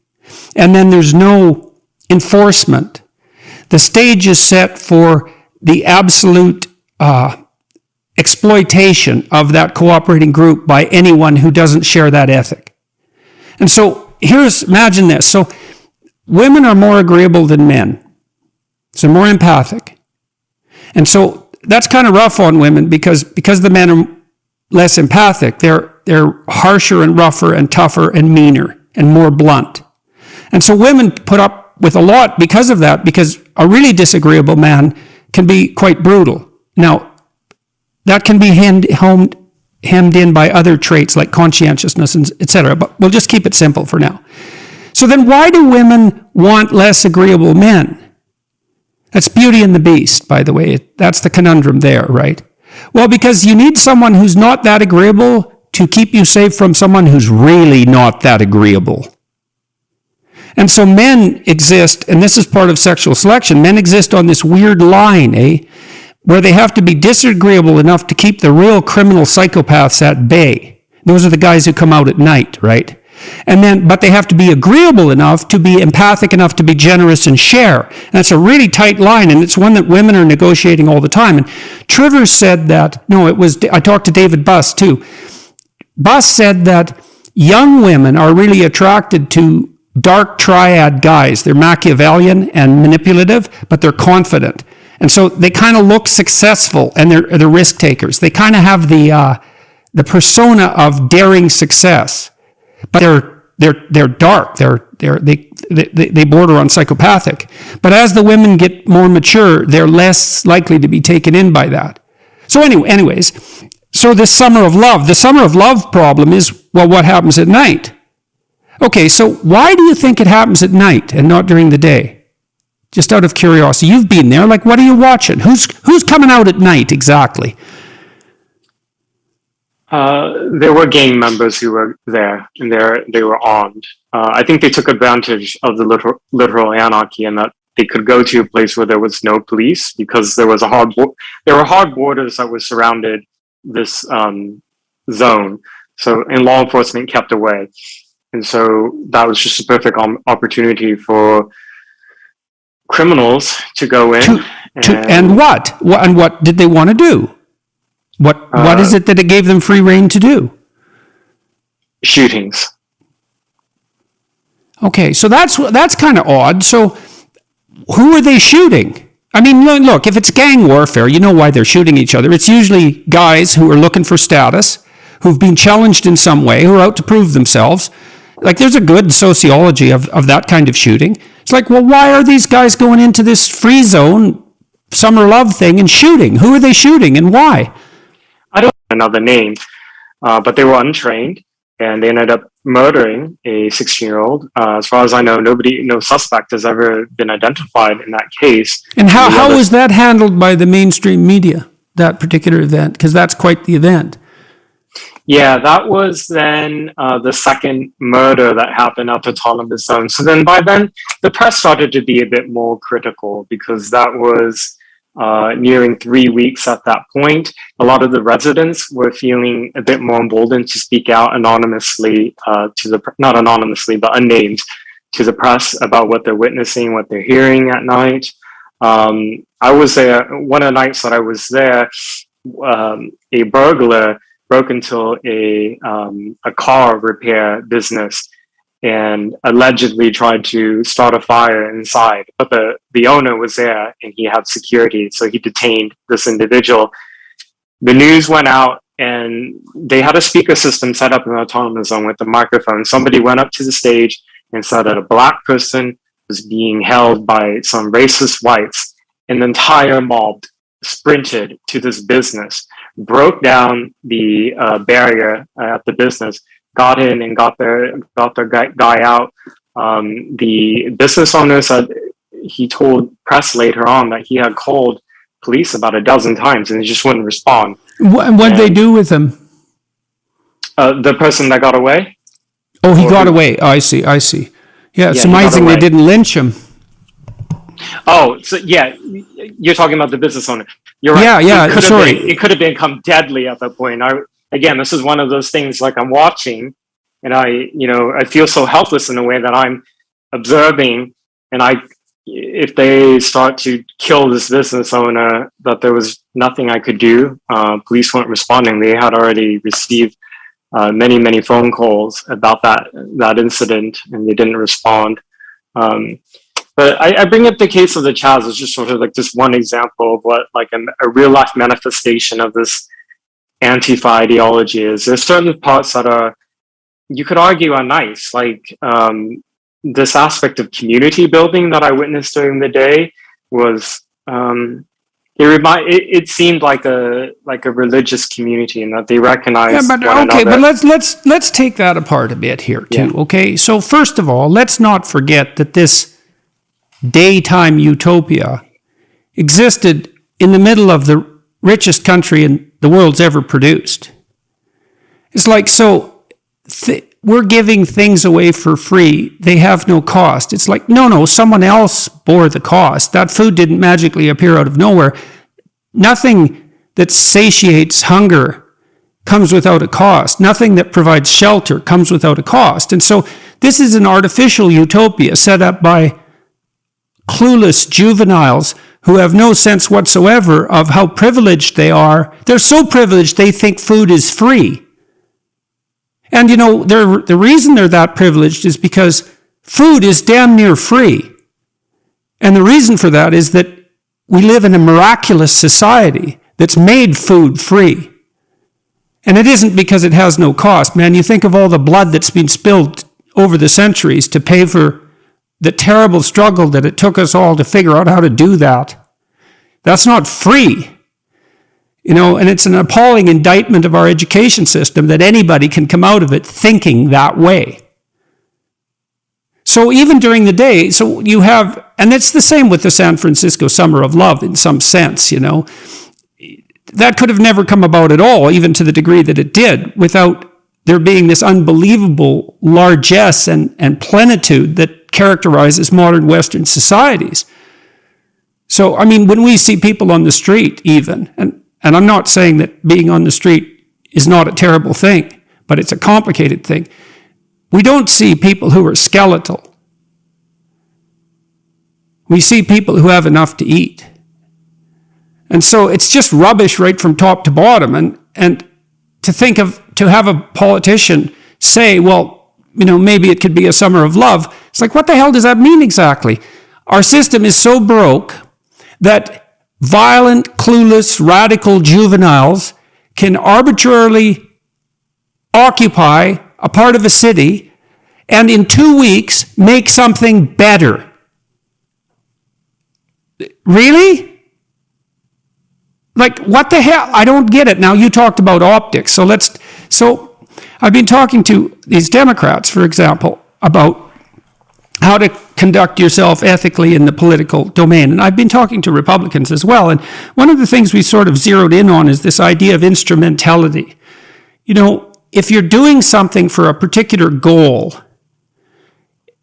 and then there's no enforcement, the stage is set for the absolute exploitation of that cooperating group by anyone who doesn't share that ethic. And so imagine this. So women are more agreeable than men. So more empathic. And so that's kind of rough on women because the men are less empathic. They're harsher and rougher and tougher and meaner and more blunt. And so women put up with a lot because of that, because a really disagreeable man can be quite brutal. Now, that can be hemmed in by other traits like conscientiousness, and etc. But we'll just keep it simple for now. So then why do women want less agreeable men? That's Beauty and the Beast, by the way. That's the conundrum there, right? Well, because you need someone who's not that agreeable to keep you safe from someone who's really not that agreeable. And so men exist, and this is part of sexual selection, men exist on this weird line, where they have to be disagreeable enough to keep the real criminal psychopaths at bay. Those are the guys who come out at night, right? And then, but they have to be agreeable enough to be empathic enough to be generous and share. And that's a really tight line, and it's one that women are negotiating all the time. And Trivers said that, I talked to David Buss too. Buss said that young women are really attracted to dark triad guys. They're Machiavellian and manipulative, but they're confident. And so they kind of look successful, and they're risk takers. They kind of have the persona of daring success. But they're dark. They border on psychopathic. But as the women get more mature, they're less likely to be taken in by that. So anyways, so this summer of love, the summer of love problem is, well, what happens at night? Okay, so why do you think it happens at night and not during the day? Just out of curiosity, you've been there. Like, what are you watching? Who's coming out at night exactly? There were gang members who were there, and they were armed. I think they took advantage of the literal anarchy, and that they could go to a place where there was no police because there were hard borders that were surrounded this zone. So, and law enforcement kept away, and so that was just a perfect opportunity for criminals to go in. And what did they want to do? What is it that it gave them free rein to do? Shootings. Okay, so that's kind of odd. So who are they shooting? I mean, look, if it's gang warfare, you know why they're shooting each other. It's usually guys who are looking for status, who've been challenged in some way, who are out to prove themselves. Like, there's a good sociology of that kind of shooting. It's like, well, why are these guys going into this free zone, summer love thing and shooting? Who are they shooting and why? I don't know another name, but they were untrained, and they ended up murdering a 16-year-old. As far as I know, no suspect has ever been identified in that case. And how was that handled by the mainstream media, that particular event? Because that's quite the event. Yeah, that was then the second murder that happened at Autonomous Zone. So then by then, the press started to be a bit more critical because that was nearing 3 weeks at that point. A lot of the residents were feeling a bit more emboldened to speak out anonymously not anonymously, but unnamed, to the press about what they're witnessing, what they're hearing at night. I was there, one of the nights that I was there, a burglar broke into a car repair business and allegedly tried to start a fire inside. But the owner was there and he had security, so he detained this individual. The news went out and they had a speaker system set up in the autonomous zone with the microphone. Somebody went up to the stage and said that a black person was being held by some racist whites, and the entire mob sprinted to this business, broke down the barrier at the business, got in and got their guy out. The business owner said he told press later on that he had called police about a dozen times and he just wouldn't respond. What did they do with him? The person that got away? Oh, he got away. Oh, I see. Yeah, it's amazing they didn't lynch him. Oh, so yeah, you're talking about the business owner. You're right. Yeah, it could have become deadly at that point. Again, this is one of those things, like, I'm watching and I feel so helpless in a way that I'm observing, and if they start to kill this business owner, that there was nothing I could do. Police weren't responding. They had already received many phone calls about that incident, and they didn't respond. But I bring up the case of the Chaz as just sort of like just one example of what like a real life manifestation of this ANTIFA ideology is. There's certain parts that you could argue are nice, like this aspect of community building that I witnessed during the day was, it seemed like a religious community, and that they recognized but one okay, another. but let's take that apart a bit here too. Yeah. Okay, so first of all, let's not forget that this daytime utopia existed in the middle of the richest country in the world's ever produced. It's like, so we're giving things away for free. They have no cost. It's like, no, someone else bore the cost. That food didn't magically appear out of nowhere. Nothing that satiates hunger comes without a cost. Nothing that provides shelter comes without a cost. And so this is an artificial utopia set up by clueless juveniles who have no sense whatsoever of how privileged they are. They're so privileged they think food is free. And the reason they're that privileged is because food is damn near free. And the reason for that is that we live in a miraculous society that's made food free. And it isn't because it has no cost. Man, you think of all the blood that's been spilled over the centuries to pay for the terrible struggle that it took us all to figure out how to do that. That's not free. And it's an appalling indictment of our education system that anybody can come out of it thinking that way. So even during the day, so you have, and it's the same with the San Francisco Summer of Love in some sense, that could have never come about at all, even to the degree that it did, without there being this unbelievable largesse and plenitude that characterizes modern Western societies. So, when we see people on the street even, and I'm not saying that being on the street is not a terrible thing, but it's a complicated thing. We don't see people who are skeletal. We see people who have enough to eat. And so it's just rubbish right from top to bottom. And to have a politician say, well, maybe it could be a summer of love. It's like, what the hell does that mean exactly? Our system is so broke that violent, clueless, radical juveniles can arbitrarily occupy a part of a city and in 2 weeks make something better. Really? Like, what the hell? I don't get it. Now, you talked about optics. So I've been talking to these Democrats, for example, about how to conduct yourself ethically in the political domain. And I've been talking to Republicans as well. And one of the things we sort of zeroed in on is this idea of instrumentality. If you're doing something for a particular goal,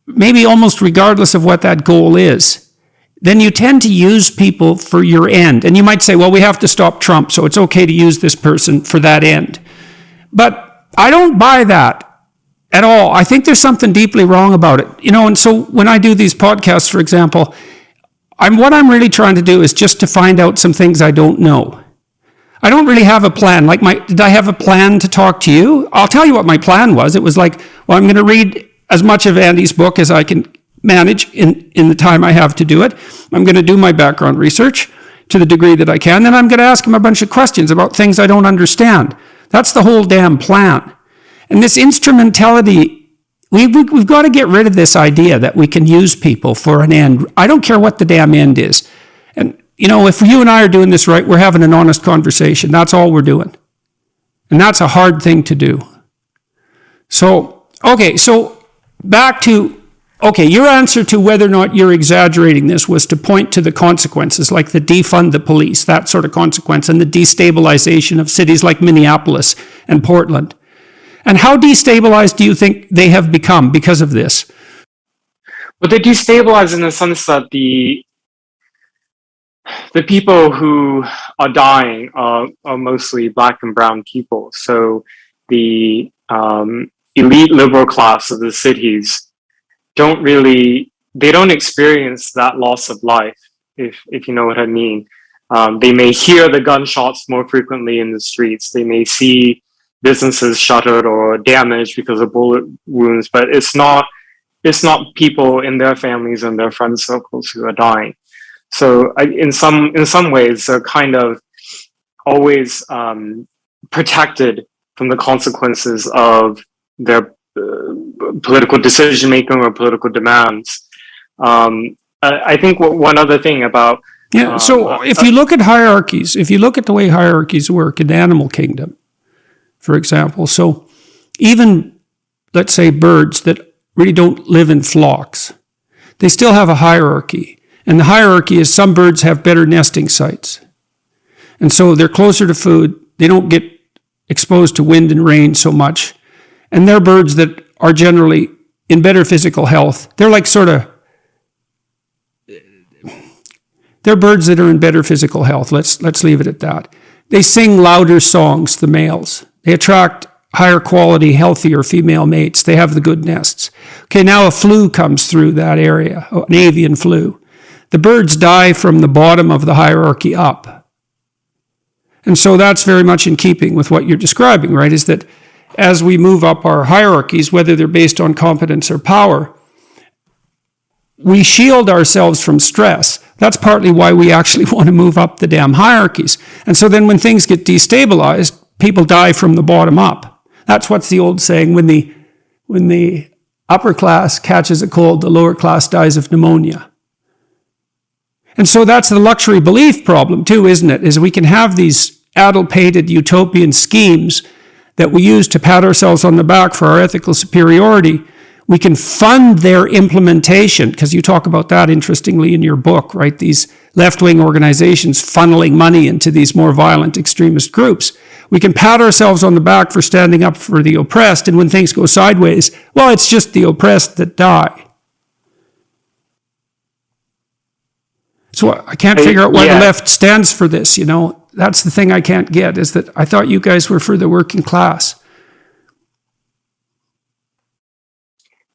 maybe almost regardless of what that goal is, then you tend to use people for your end. And you might say, well, we have to stop Trump, so it's okay to use this person for that end. But I don't buy that at all. I think there's something deeply wrong about it. And so when I do these podcasts, for example, what I'm really trying to do is just to find out some things I don't know. I don't really have a plan. Did I have a plan to talk to you? I'll tell you what my plan was. It was like, well, I'm going to read as much of Andy's book as I can manage in the time I have to do it. I'm going to do my background research to the degree that I can. Then I'm going to ask him a bunch of questions about things I don't understand. That's the whole damn plan. And this instrumentality, we've got to get rid of this idea that we can use people for an end. I don't care what the damn end is. And, if you and I are doing this right, we're having an honest conversation. That's all we're doing. And that's a hard thing to do. So back to, your answer to whether or not you're exaggerating this was to point to the consequences, like the defund the police, that sort of consequence, and the destabilization of cities like Minneapolis and Portland. And how destabilized do you think they have become because of this? But they destabilize in the sense that the people who are dying are mostly Black and brown people. So the elite liberal class of the cities don't experience that loss of life, if you know what I mean. They may hear the gunshots more frequently in the streets. They may see businesses shuttered or damaged because of bullet wounds, but it's not people in their families and their friend circles who are dying. So in some ways, they're kind of always protected from the consequences of their political decision making or political demands. I think one other thing about Yeah. So if you look at hierarchies, if you look at the way hierarchies work in the animal kingdom, for example, so even, let's say, birds that really don't live in flocks, they still have a hierarchy. And the hierarchy is some birds have better nesting sites. And so they're closer to food. They don't get exposed to wind and rain so much. And they're birds that are generally in better physical health. They're like they're birds that are in better physical health. Let's leave it at that. They sing louder songs, the males. They attract higher quality, healthier female mates. They have the good nests. Okay, now a flu comes through that area, an avian flu. The birds die from the bottom of the hierarchy up. And so that's very much in keeping with what you're describing, right? Is that as we move up our hierarchies, whether they're based on competence or power, we shield ourselves from stress. That's partly why we actually want to move up the damn hierarchies. And so then when things get destabilized, people die from the bottom up. That's what's the old saying, when the upper class catches a cold, the lower class dies of pneumonia. And so that's the luxury belief problem too, isn't it? Is we can have these addle-pated utopian schemes that we use to pat ourselves on the back for our ethical superiority. We can fund their implementation, because you talk about that interestingly in your book, right? These left-wing organizations funneling money into these more violent extremist groups. We can pat ourselves on the back for standing up for the oppressed, and when things go sideways, well, it's just the oppressed that die. So I can't figure out why the left stands for this, you know. That's the thing I can't get, is that I thought you guys were for the working class.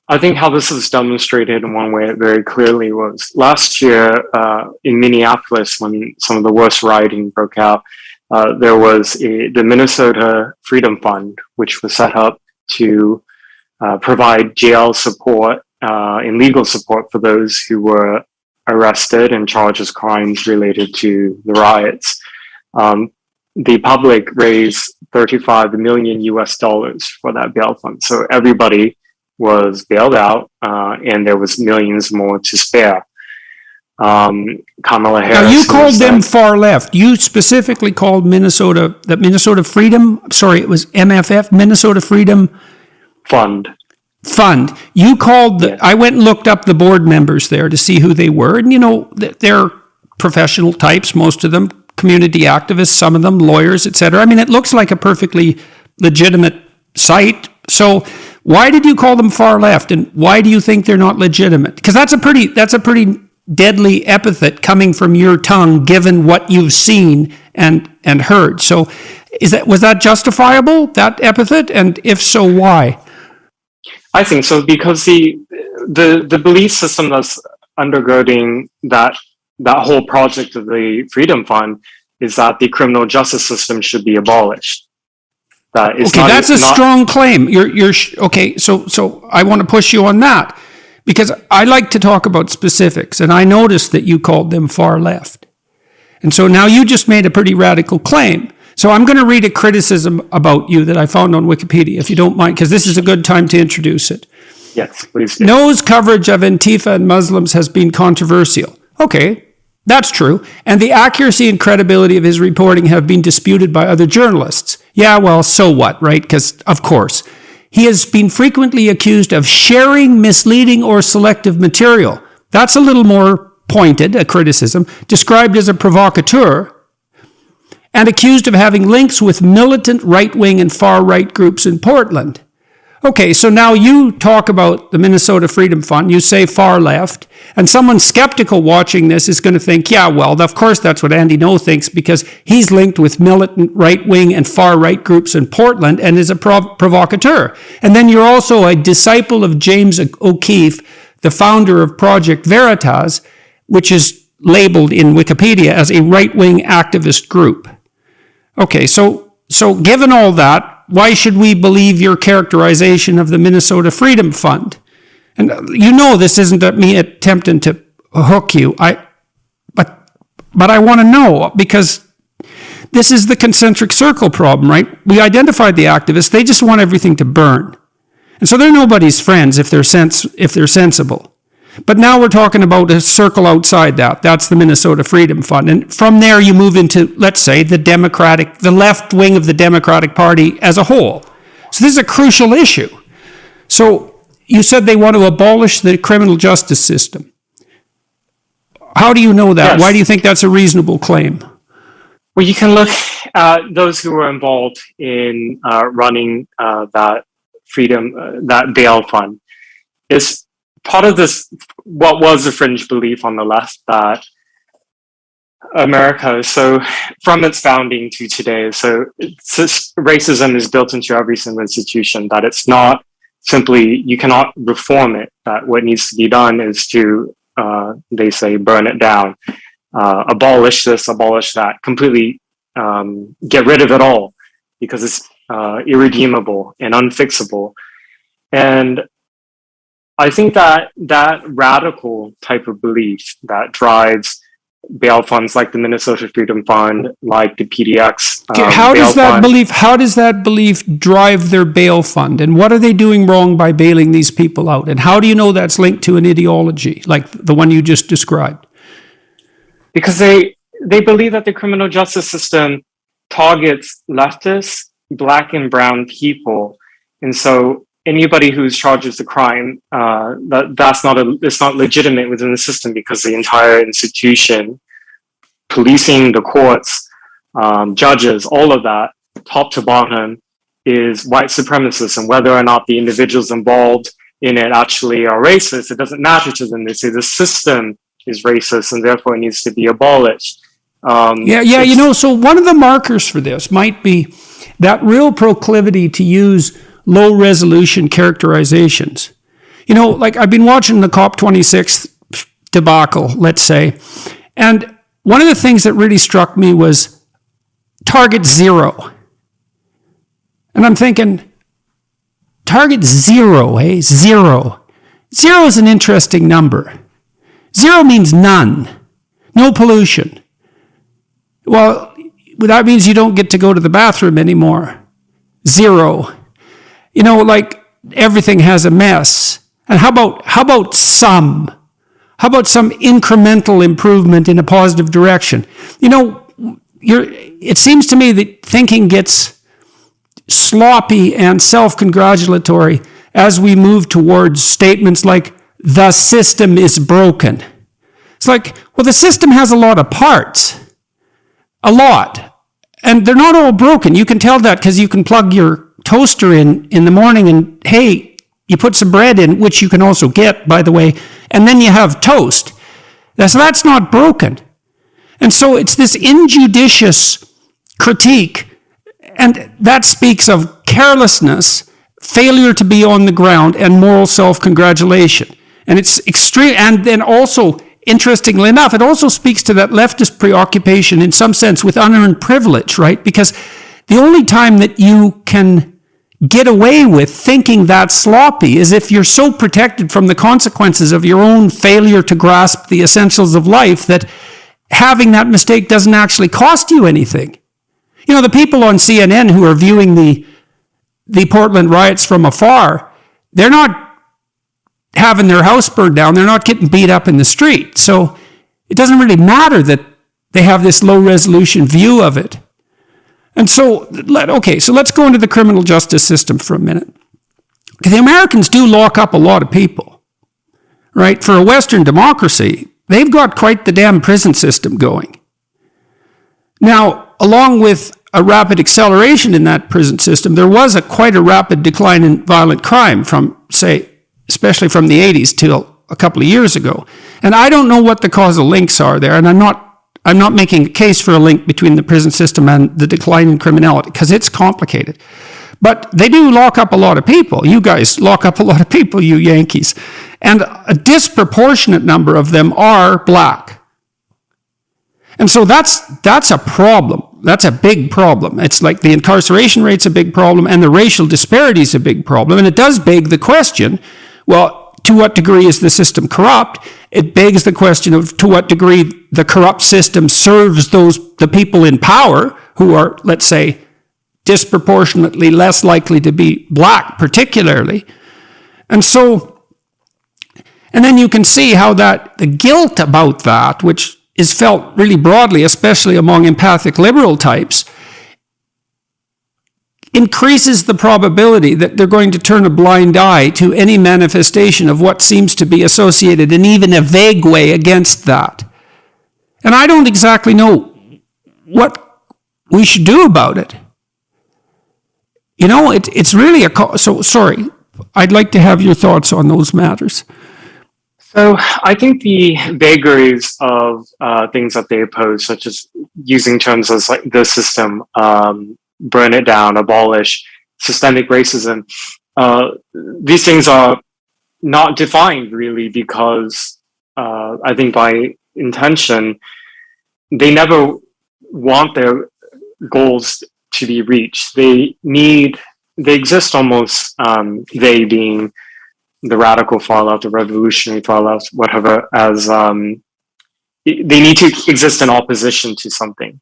I think how this is demonstrated in one way very clearly was last year in Minneapolis, when some of the worst rioting broke out. There was the Minnesota Freedom Fund, which was set up to provide jail support and legal support for those who were arrested and charged as crimes related to the riots. The public raised $35 million for that bail fund. So everybody was bailed out, and there was millions more to spare. Kamala Harris. Now you called them far left. You specifically called Minnesota, the Minnesota Freedom, sorry, it was MFF, Minnesota Freedom Fund. You called I went and looked up the board members there to see who they were. And, you know, they're professional types, most of them, community activists, some of them lawyers, etc. I mean, it looks like a perfectly legitimate site. So why did you call them far left, and why do you think they're not legitimate? Because that's a pretty deadly epithet coming from your tongue, given what you've seen and heard. So was that justifiable, that epithet? And if so, why? I think so, because the belief system that's undergirding that whole project of the Freedom Fund is that the criminal justice system should be abolished. That's a strong claim. Okay. So I want to push you on that, because I like to talk about specifics, and I noticed that you called them far left, and so now you just made a pretty radical claim. So I'm going to read a criticism about you that I found on Wikipedia, if you don't mind, because this is a good time to introduce it. Yes, please do. No's coverage of Antifa and Muslims has been controversial. Okay, that's true. And the accuracy and credibility of his reporting have been disputed by other journalists. Yeah, well, so what, right? Because, of course, he has been frequently accused of sharing misleading or selective material. That's a little more pointed, a criticism, described as a provocateur, and accused of having links with militant right-wing and far-right groups in Portland. Okay, so now you talk about the Minnesota Freedom Fund, you say far left, and someone skeptical watching this is going to think, yeah, well, of course that's what Andy No thinks, because he's linked with militant right-wing and far-right groups in Portland and is a provocateur. And then you're also a disciple of James O'Keefe, the founder of Project Veritas, which is labeled in Wikipedia as a right-wing activist group. Okay, so given all that, why should we believe your characterization of the Minnesota Freedom Fund? And you know this isn't me attempting to hook you. But I want to know, because this is the concentric circle problem, right? We identified the activists. They just want everything to burn. And so they're nobody's friends if they're sensible. But now we're talking about a circle outside that. That's the Minnesota Freedom Fund. And from there you move into, let's say, the left wing of the Democratic Party as a whole. So this is a crucial issue. So you said they want to abolish the criminal justice system. How do you know that? Yes. Why do you think that's a reasonable claim? Well, you can look at those who were involved in running that bail fund. It's part of this, what was a fringe belief on the left, that America, so from its founding to today, so racism is built into every single institution, that it's not simply, you cannot reform it, that what needs to be done is to, they say, burn it down, abolish this, abolish that, completely get rid of it all, because it's irredeemable and unfixable. And I think that radical type of belief that drives bail funds like the Minnesota Freedom Fund, like the PDX. How does that belief drive their bail fund? And what are they doing wrong by bailing these people out? And how do you know that's linked to an ideology like the one you just described? Because they believe that the criminal justice system targets leftists, Black and brown people, and so anybody who's charged with a crime, it's not legitimate within the system, because the entire institution, policing, the courts, judges, all of that, top to bottom, is white supremacist. And whether or not the individuals involved in it actually are racist, it doesn't matter to them. They say the system is racist and therefore it needs to be abolished. So one of the markers for this might be that real proclivity to use low resolution characterizations. Like I've been watching the COP26 debacle, let's say, and one of the things that really struck me was target zero. And I'm thinking, target zero, eh? Zero. Zero is an interesting number. Zero means none. No pollution. Well, that means you don't get to go to the bathroom anymore. Zero. Like everything has a mess. And how about some? How about some incremental improvement in a positive direction? It seems to me that thinking gets sloppy and self-congratulatory as we move towards statements like, the system is broken. It's like, well, the system has a lot of parts. A lot. And they're not all broken. You can tell that because you can plug your toaster in the morning and, hey, you put some bread in, which you can also get, by the way, and then you have toast. So that's not broken. And so it's this injudicious critique, and that speaks of carelessness, failure to be on the ground, and moral self-congratulation. And it's extreme. And then also, interestingly enough, it also speaks to that leftist preoccupation in some sense with unearned privilege, right? Because the only time that you can get away with thinking that sloppy is if you're so protected from the consequences of your own failure to grasp the essentials of life that having that mistake doesn't actually cost you anything. The people on CNN who are viewing the Portland riots from afar, they're not having their house burned down. They're not getting beat up in the street. So it doesn't really matter that they have this low resolution view of it. And so let's go into the criminal justice system for a minute. The Americans do lock up a lot of people, right? For a Western democracy, they've got quite the damn prison system going. Now, along with a rapid acceleration in that prison system, there was quite a rapid decline in violent crime from, say, especially from the 80s till a couple of years ago. And I don't know what the causal links are there, and I'm not making a case for a link between the prison system and the decline in criminality, because it's complicated. But they do lock up a lot of people. You guys lock up a lot of people, you Yankees. And a disproportionate number of them are Black. And so that's a problem. That's a big problem. It's like the incarceration rate's a big problem, and the racial disparity is a big problem. And it does beg the question, well, to what degree is the system corrupt? It begs the question of to what degree the corrupt system serves the people in power who are, let's say, disproportionately less likely to be Black, particularly. And And then you can see how that the guilt about that, which is felt really broadly, especially among empathic liberal types, increases the probability that they're going to turn a blind eye to any manifestation of what seems to be associated in even a vague way against that. And I don't exactly know what we should do about it. You know, it's really so sorry. I'd like to have your thoughts on those matters. So I think the vagaries of things that they oppose, such as using terms as like the system, burn it down, abolish, systemic racism, these things are not defined really because I think by intention, they never want their goals to be reached. They exist almost, they being the radical far left, the revolutionary far left, whatever, as they need to exist in opposition to something.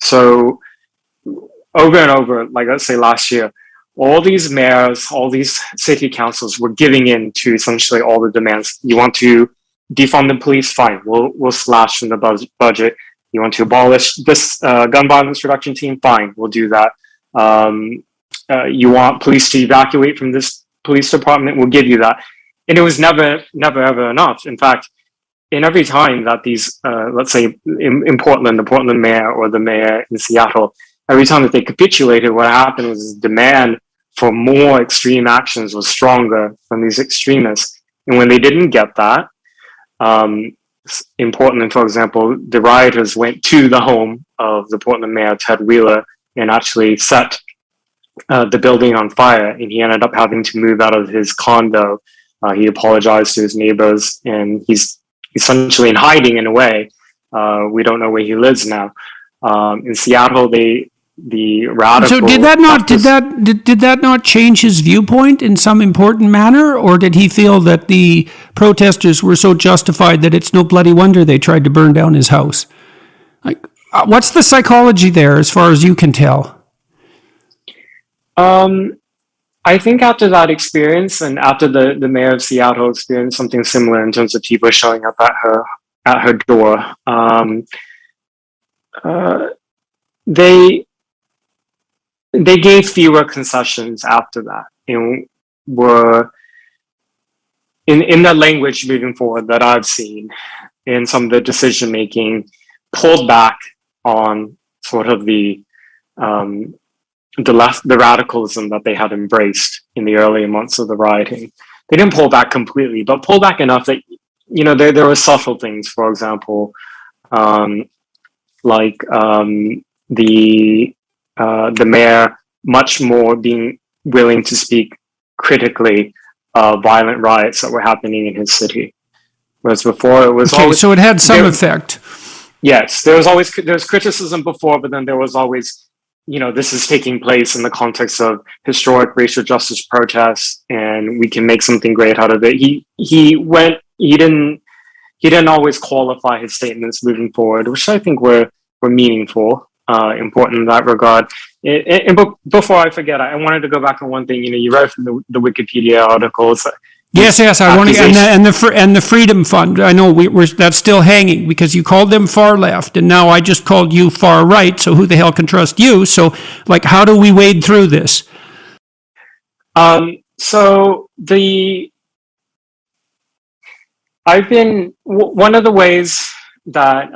So over and over, like let's say last year, all these mayors, all these city councils were giving in to essentially all the demands. You want to defund the police? Fine, we'll slash from the budget. You want to abolish this gun violence reduction team? Fine, we'll do that. You want police to evacuate from this police department? We'll give you that. And it was never ever enough. In fact, in every time that these, let's say in Portland, the Portland mayor or the mayor in Seattle, every time that they capitulated, what happened was the demand for more extreme actions was stronger from these extremists. And when they didn't get that, in Portland, for example, the rioters went to the home of the Portland mayor, Ted Wheeler, and actually set the building on fire. And he ended up having to move out of his condo. He apologized to his neighbors, and he's essentially in hiding in a way. We don't know where he lives now. In Seattle, the radical. So did that not change his viewpoint in some important manner, or did he feel that the protesters were so justified that it's no bloody wonder they tried to burn down his house? Like, what's the psychology there, as far as you can tell? I think after that experience, and after the mayor of Seattle experienced something similar in terms of people showing up at her door, they gave fewer concessions after that, and were in that language moving forward that I've seen in some of the decision making, pulled back on sort of the radicalism that they had embraced in the early months of the rioting. They didn't pull back completely, but pull back enough that, you know, there were subtle things. For example, the mayor much more being willing to speak critically of violent riots that were happening in his city, whereas before it was always, so it had some effect. Yes, there was criticism before, but then there was always, you know, this is taking place in the context of historic racial justice protests, and we can make something great out of it. He didn't always qualify his statements moving forward, which I think were meaningful, important in that regard. And before I forget, I wanted to go back on one thing. You know, you read from the Wikipedia articles. Yes, I want to, and the Freedom Fund. I know that's still hanging because you called them far left, and now I just called you far right. So who the hell can trust you? So, like, how do we wade through this? So I've been one of the ways that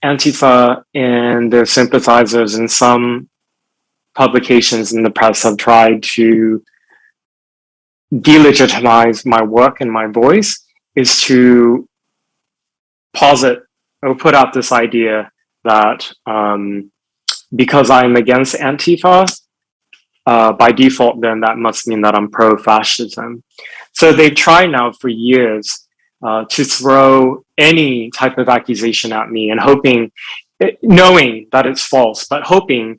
Antifa and their sympathizers in some publications in the press have tried to delegitimize my work and my voice is to posit or put out this idea that because I'm against Antifa, by default, then that must mean that I'm pro-fascism. So they've tried now for years to throw any type of accusation at me and hoping, knowing that it's false, but hoping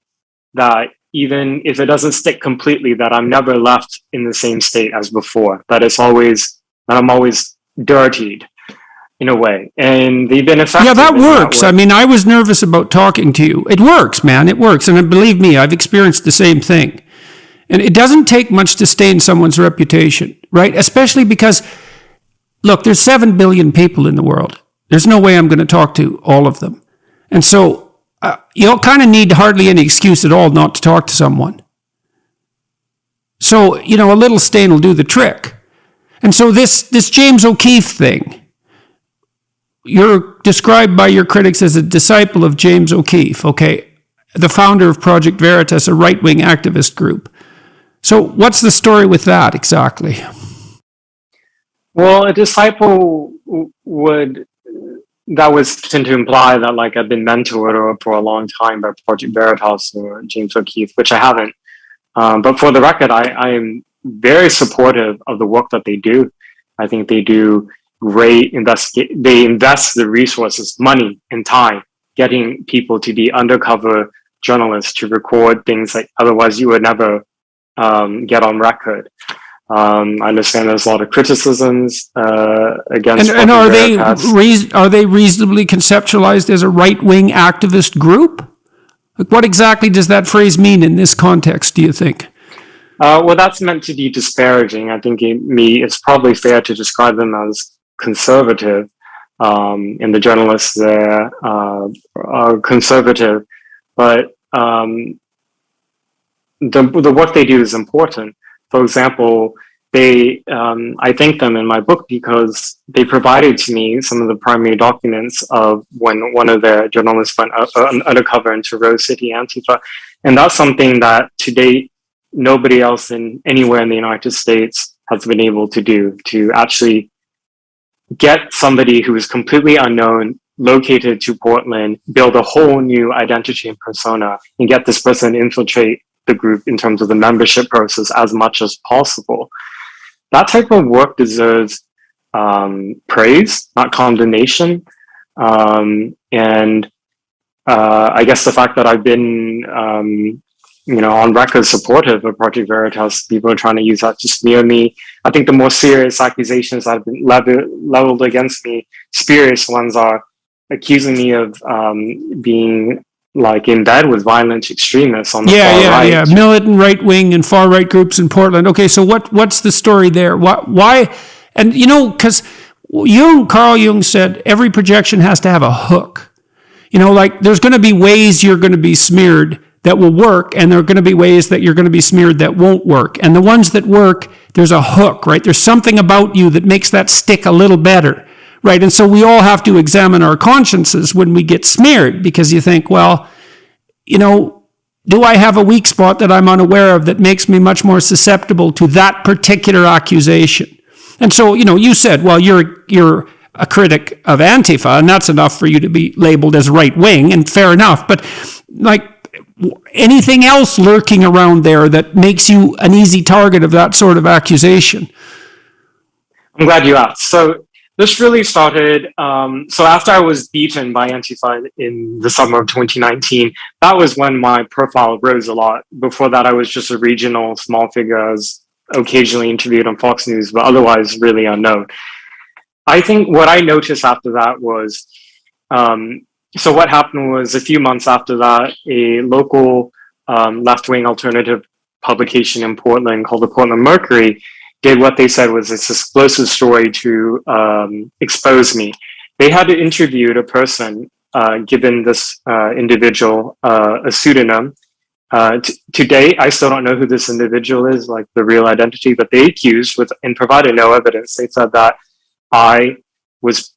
that even if it doesn't stick completely, that I'm never left in the same state as before, that I'm always dirtied in a way. And they've been effective. Yeah, that works. I mean, I was nervous about talking to you. It works, man. It works. And believe me, I've experienced the same thing. And it doesn't take much to stain someone's reputation, right? Especially because look, there's 7 billion people in the world. There's no way I'm going to talk to all of them. And so you don't kind of need hardly any excuse at all not to talk to someone. So, you know, a little stain will do the trick. And so this James O'Keefe thing, you're described by your critics as a disciple of James O'Keefe, okay? The founder of Project Veritas, a right-wing activist group. So what's the story with that exactly? Well, a disciple would, that would tend to imply that like I've been mentored for a long time by Project Veritas or James O'Keefe, which I haven't. But for the record, I am very supportive of the work that they do. I think they do great they invest the resources, money and time, getting people to be undercover journalists to record things that otherwise you would never get on record. I understand there's a lot of criticisms against. And are they reasonably conceptualized as a right-wing activist group? Like, what exactly does that phrase mean in this context, do you think? Well, that's meant to be disparaging. I think it's probably fair to describe them as conservative, and the journalists there are conservative. But the work they do is important. For example, I thank them in my book because they provided to me some of the primary documents of when one of their journalists went undercover into Rose City Antifa. And that's something that to date, nobody else anywhere in the United States has been able to do, to actually get somebody who is completely unknown, located to Portland, build a whole new identity and persona, and get this person to infiltrate the group in terms of the membership process as much as possible. That type of work deserves praise, not condemnation. And I guess the fact that I've been, on record supportive of Project Veritas, people are trying to use that to smear me. I think the more serious accusations that have been leveled against me, spurious ones, are accusing me of being like in bed with violent extremists on the far right. Yeah, militant right-wing and far-right groups in Portland. Okay, so what's the story there? Why? And, because Carl Jung said every projection has to have a hook. Like there's going to be ways you're going to be smeared that will work, and there are going to be ways that you're going to be smeared that won't work. And the ones that work, there's a hook, right? There's something about you that makes that stick a little better, right? And so we all have to examine our consciences when we get smeared, because you think, well, do I have a weak spot that I'm unaware of that makes me much more susceptible to that particular accusation? And so, you said, well, you're a critic of Antifa, and that's enough for you to be labeled as right-wing, and fair enough. But like anything else lurking around there that makes you an easy target of that sort of accusation? I'm glad you asked. So this really started, so after I was beaten by Antifa in the summer of 2019, that was when my profile rose a lot. Before that, I was just a regional small figure. I was occasionally interviewed on Fox News, but otherwise really unknown. I think what I noticed after that was, so what happened was a few months after that, a local left-wing alternative publication in Portland called the Portland Mercury did what they said was this explosive story to expose me. They had interviewed a person, given this individual a pseudonym. To date, I still don't know who this individual is, like the real identity, but they accused and provided no evidence. They said that I was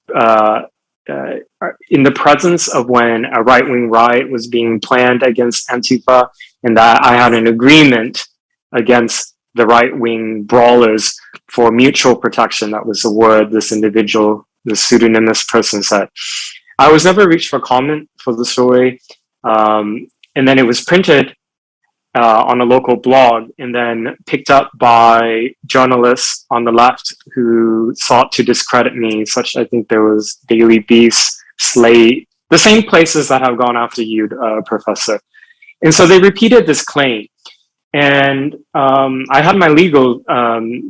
in the presence of when a right-wing riot was being planned against Antifa, and that I had an agreement against the right-wing brawlers for mutual protection. That was the word this individual, the pseudonymous person, said. I was never reached for comment for the story. And then it was printed on a local blog and then picked up by journalists on the left who sought to discredit me, such I think there was Daily Beast, Slate, the same places that have gone after you, Professor. And so they repeated this claim. And I had my legal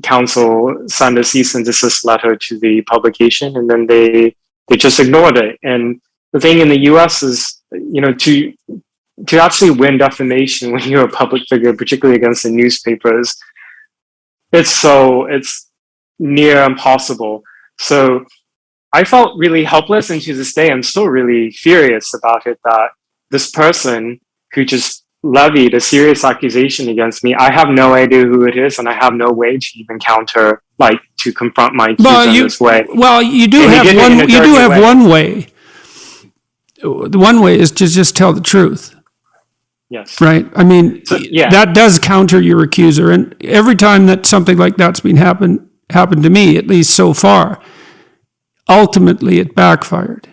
counsel send a cease and desist letter to the publication, and then they just ignored it. And the thing in the US is, to actually win defamation when you're a public figure, particularly against the newspapers, it's near impossible. So I felt really helpless, and to this day, I'm still really furious about it, that this person who just levied a serious accusation against me, I have no idea who it is, and I have no way to even counter, like, to confront my accuser in this way. Well, you do And he have did it in a one. You do dirty have way. one way. The one way is to just tell the truth, Yes. right? I mean, yeah. that does counter your accuser, and every time that something like that's been happened to me, at least so far, ultimately it backfired.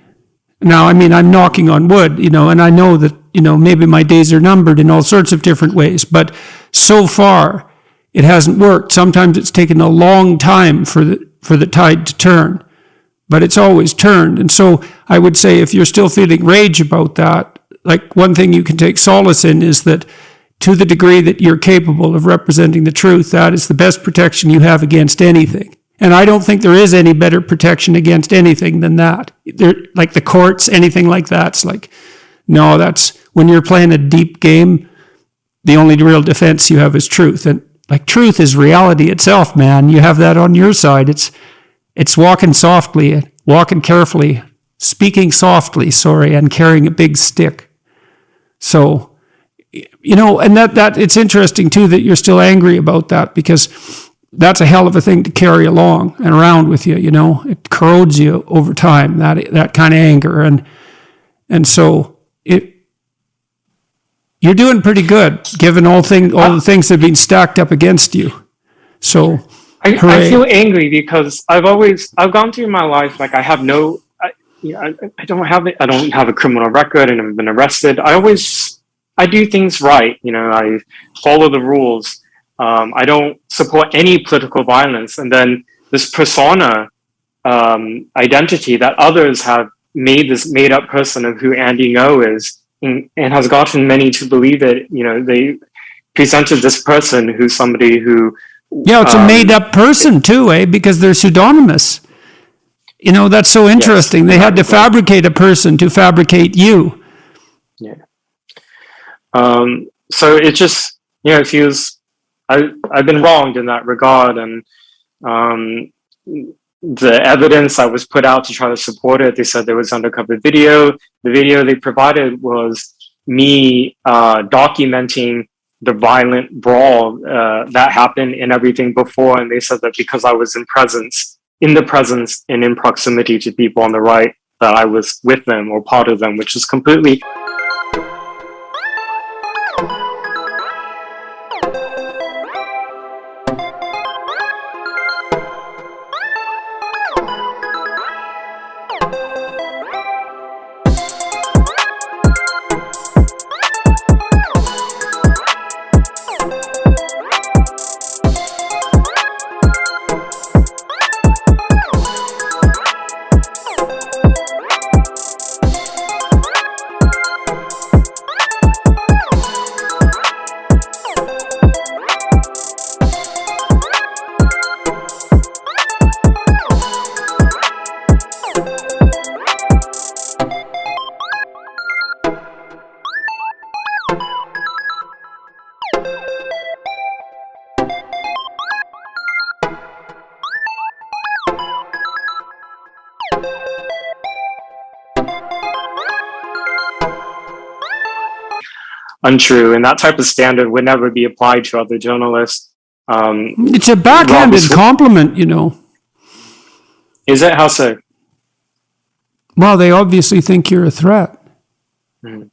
Now, I mean, I'm knocking on wood, and I know that, maybe my days are numbered in all sorts of different ways, but so far it hasn't worked. Sometimes it's taken a long time for the tide to turn, but it's always turned. And so I would say, if you're still feeling rage about that, like, one thing you can take solace in is that, to the degree that you're capable of representing the truth, that is the best protection you have against anything. And I don't think there is any better protection against anything than that. Like the courts, anything like that's like, no, that's when you're playing a deep game, the only real defense you have is truth. And like, truth is reality itself, man. You have that on your side. It's walking softly, walking carefully, speaking softly, and carrying a big stick. So, and that it's interesting too that you're still angry about that, because that's a hell of a thing to carry along and around with you. It corrodes you over time, that kind of anger, and so you're doing pretty good given all the things that have been stacked up against you. So I feel angry because I've gone through my life, like, I have no, I don't have a criminal record, and I've been arrested. I do things right. I follow the rules. I don't support any political violence. And then this persona identity that others have made, this made up person of who Andy Ngo is, and has gotten many to believe it. They presented this person who's somebody who... Yeah, it's a made up person too, because they're pseudonymous. That's so interesting. Yes, they had to fabricate a person to fabricate you. Yeah. So it just, it feels... I've been wronged in that regard, and the evidence that was put out to try to support it, they said there was undercover video. The video they provided was me documenting the violent brawl that happened and everything before, and they said that because I was in the presence and in proximity to people on the right, that I was with them or part of them, which is completely... untrue, and that type of standard would never be applied to other journalists. It's a backhanded compliment, Is it? How so? Well, they obviously think you're a threat. Mm.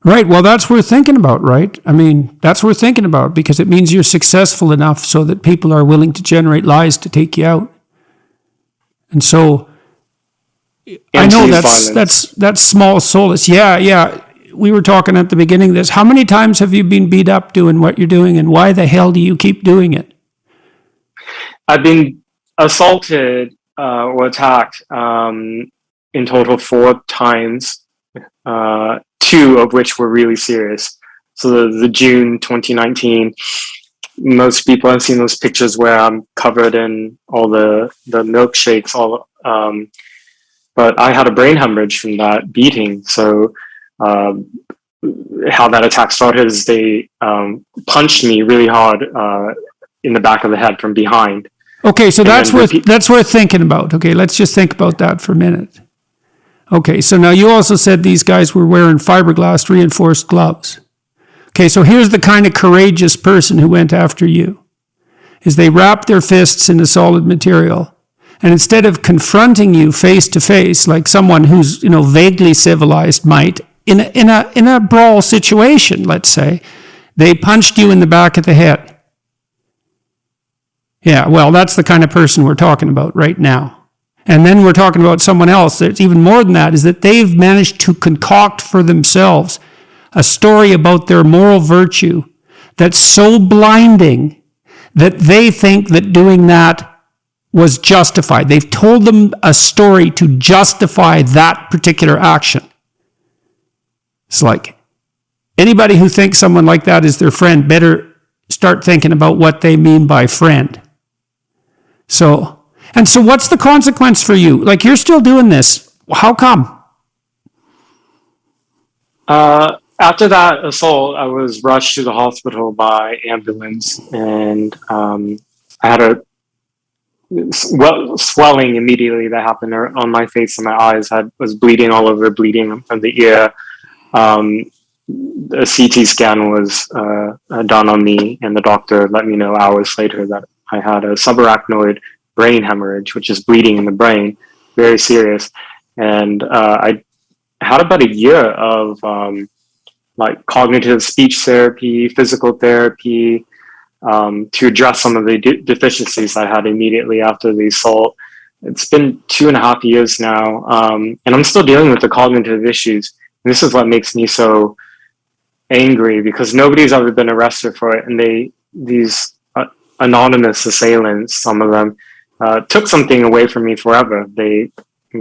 Right, well, that's worth thinking about, right? I mean, that's worth thinking about, because it means you're successful enough so that people are willing to generate lies to take you out. And so, I know that's small solace. Yeah. We were talking at the beginning of this. How many times have you been beat up doing what you're doing, and why the hell do you keep doing it? I've been assaulted or attacked in total 4 times, 2 of which were really serious. So the June 2019, most people have seen those pictures where I'm covered in all the milkshakes, but I had a brain hemorrhage from that beating. So how that attack started is they punched me really hard in the back of the head from behind. Okay, so And that's then worth thinking about. Okay, let's just think about that for a minute. Okay, so now you also said these guys were wearing fiberglass reinforced gloves. Okay, so here's the kind of courageous person who went after you. Is they wrapped their fists in a solid material, and instead of confronting you face to face like someone who's vaguely civilized might in a brawl situation, let's say, they punched you in the back of the head. Yeah, well, that's the kind of person we're talking about right now. And then we're talking about someone else that's even more than that, is that they've managed to concoct for themselves a story about their moral virtue that's so blinding that they think that doing that was justified. They've told them a story to justify that particular action. It's like anybody who thinks someone like that is their friend better start thinking about what they mean by friend. So what's the consequence for you? Like, you're still doing this. How come? After that assault, I was rushed to the hospital by ambulance, and I had a swelling immediately that happened on my face and my eyes. Was bleeding all over, bleeding from the ear. A CT scan was done on me, and the doctor let me know hours later that I had a subarachnoid brain hemorrhage, which is bleeding in the brain, very serious. And I had about a year of like cognitive speech therapy, physical therapy, to address some of the deficiencies I had immediately after the assault. It's been 2.5 years now, and I'm still dealing with the cognitive issues. And this is what makes me so angry, because nobody's ever been arrested for it, and these anonymous assailants, some of them, took something away from me forever.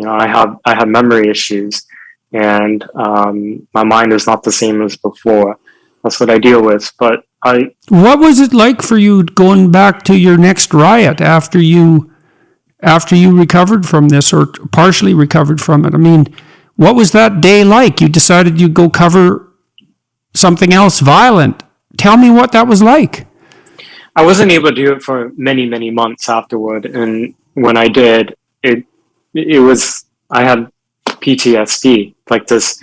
I have memory issues, and my mind is not the same as before. That's what I deal with. But what was it like for you going back to your next riot after you recovered from this, or partially recovered from it? I mean, what was that day like? You decided you'd go cover something else violent. Tell me what that was like. I wasn't able to do it for many, many months afterward. And when I did, it was, I had PTSD, like this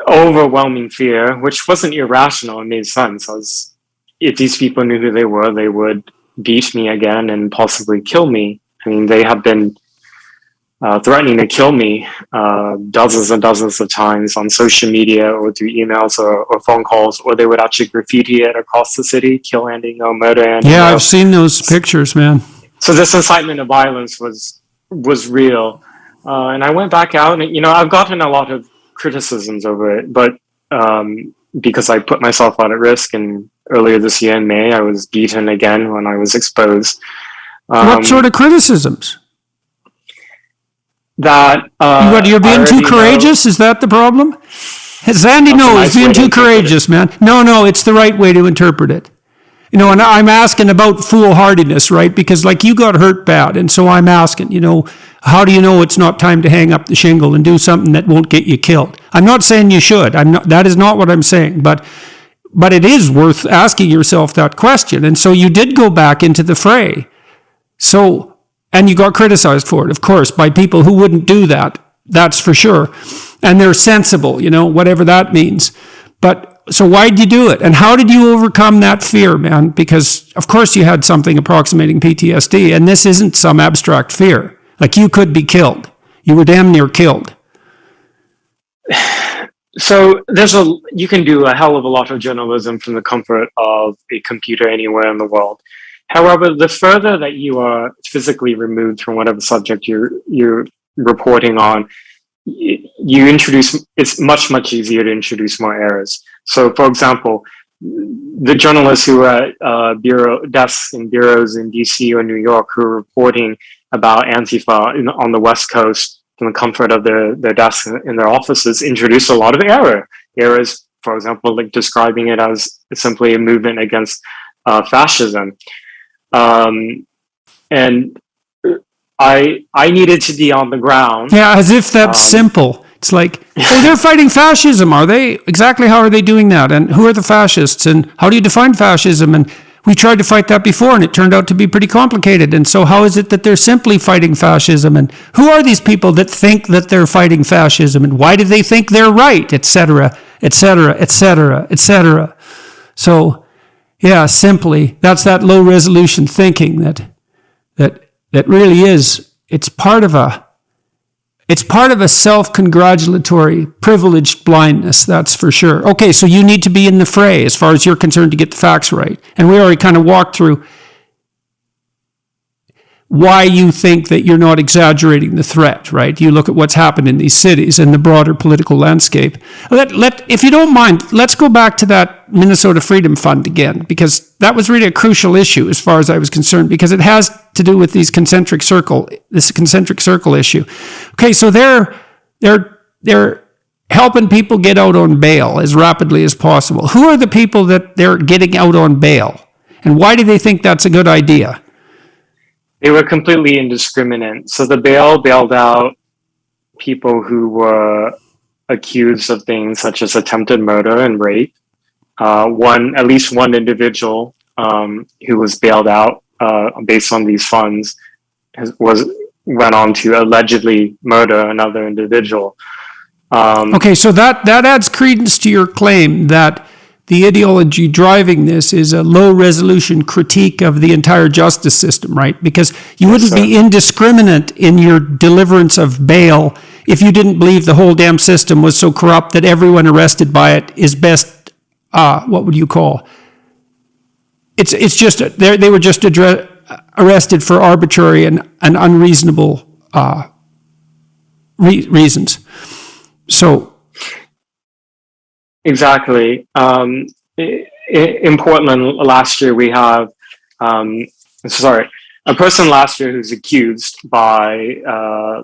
overwhelming fear, which wasn't irrational. It made sense. If these people knew who they were, they would beat me again and possibly kill me. I mean, they have been threatening to kill me dozens and dozens of times on social media or through emails or phone calls, or they would actually graffiti it across the city, kill Andy, no murder Andy. Yeah, I've seen those pictures, man. So this incitement of violence was real. And I went back out, and, I've gotten a lot of criticisms over it, but because I put myself out at risk, and earlier this year in May, I was beaten again when I was exposed. What sort of criticisms? That you're being too courageous? Is that the problem? Sandy knows being too courageous, man. No, it's the right way to interpret it. And I'm asking about foolhardiness, right? Because like you got hurt bad, and so I'm asking, how do you know it's not time to hang up the shingle and do something that won't get you killed? I'm not saying you should. That is not what I'm saying, but it is worth asking yourself that question. And so you did go back into the fray. And you got criticized for it, of course, by people who wouldn't do that. That's for sure. And they're sensible, whatever that means. But so why'd you do it? And how did you overcome that fear, man? Because, of course, you had something approximating PTSD, and this isn't some abstract fear. Like, you could be killed. You were damn near killed. So you can do a hell of a lot of journalism from the comfort of a computer anywhere in the world. However, the further that you are physically removed from whatever subject you're reporting on, it's much, much easier to introduce more errors. So, for example, the journalists who are at desks in bureaus in DC or New York who are reporting about Antifa on the West Coast from the comfort of their desks in their offices introduce a lot of errors, for example, like describing it as simply a movement against fascism. And I needed to be on the ground. Yeah, as if that's simple. It's like, they're fighting fascism. Are they? Exactly how are they doing that? And who are the fascists? And how do you define fascism? And We tried to fight that before, and it turned out to be pretty complicated. And so how is it that they're simply fighting fascism? And who are these people that think that they're fighting fascism? And why do they think they're right? Et cetera, et cetera, et cetera, et cetera. So, yeah, simply, that's that low-resolution thinking that really is, it's part of a self-congratulatory, privileged blindness, that's for sure. Okay, so you need to be in the fray as far as you're concerned to get the facts right. And we already kind of walked through why you think that you're not exaggerating the threat, right? You look at what's happened in these cities and the broader political landscape. If you don't mind, let's go back to that Minnesota Freedom Fund again, because that was really a crucial issue as far as I was concerned, because it has to do with this concentric circle issue. Okay, so they're helping people get out on bail as rapidly as possible. Who are the people that they're getting out on bail? And why do they think that's a good idea? They were completely indiscriminate. So the bailed out people who were accused of things such as attempted murder and rape. At least one individual who was bailed out based on these funds went on to allegedly murder another individual. Okay, so that adds credence to your claim that the ideology driving this is a low-resolution critique of the entire justice system, right? Because you wouldn't be indiscriminate in your deliverance of bail if you didn't believe the whole damn system was so corrupt that everyone arrested by it is best, what would you call? It's just, they were just arrested for arbitrary and unreasonable reasons. So, exactly. In Portland last year, we have, a person last year who's accused by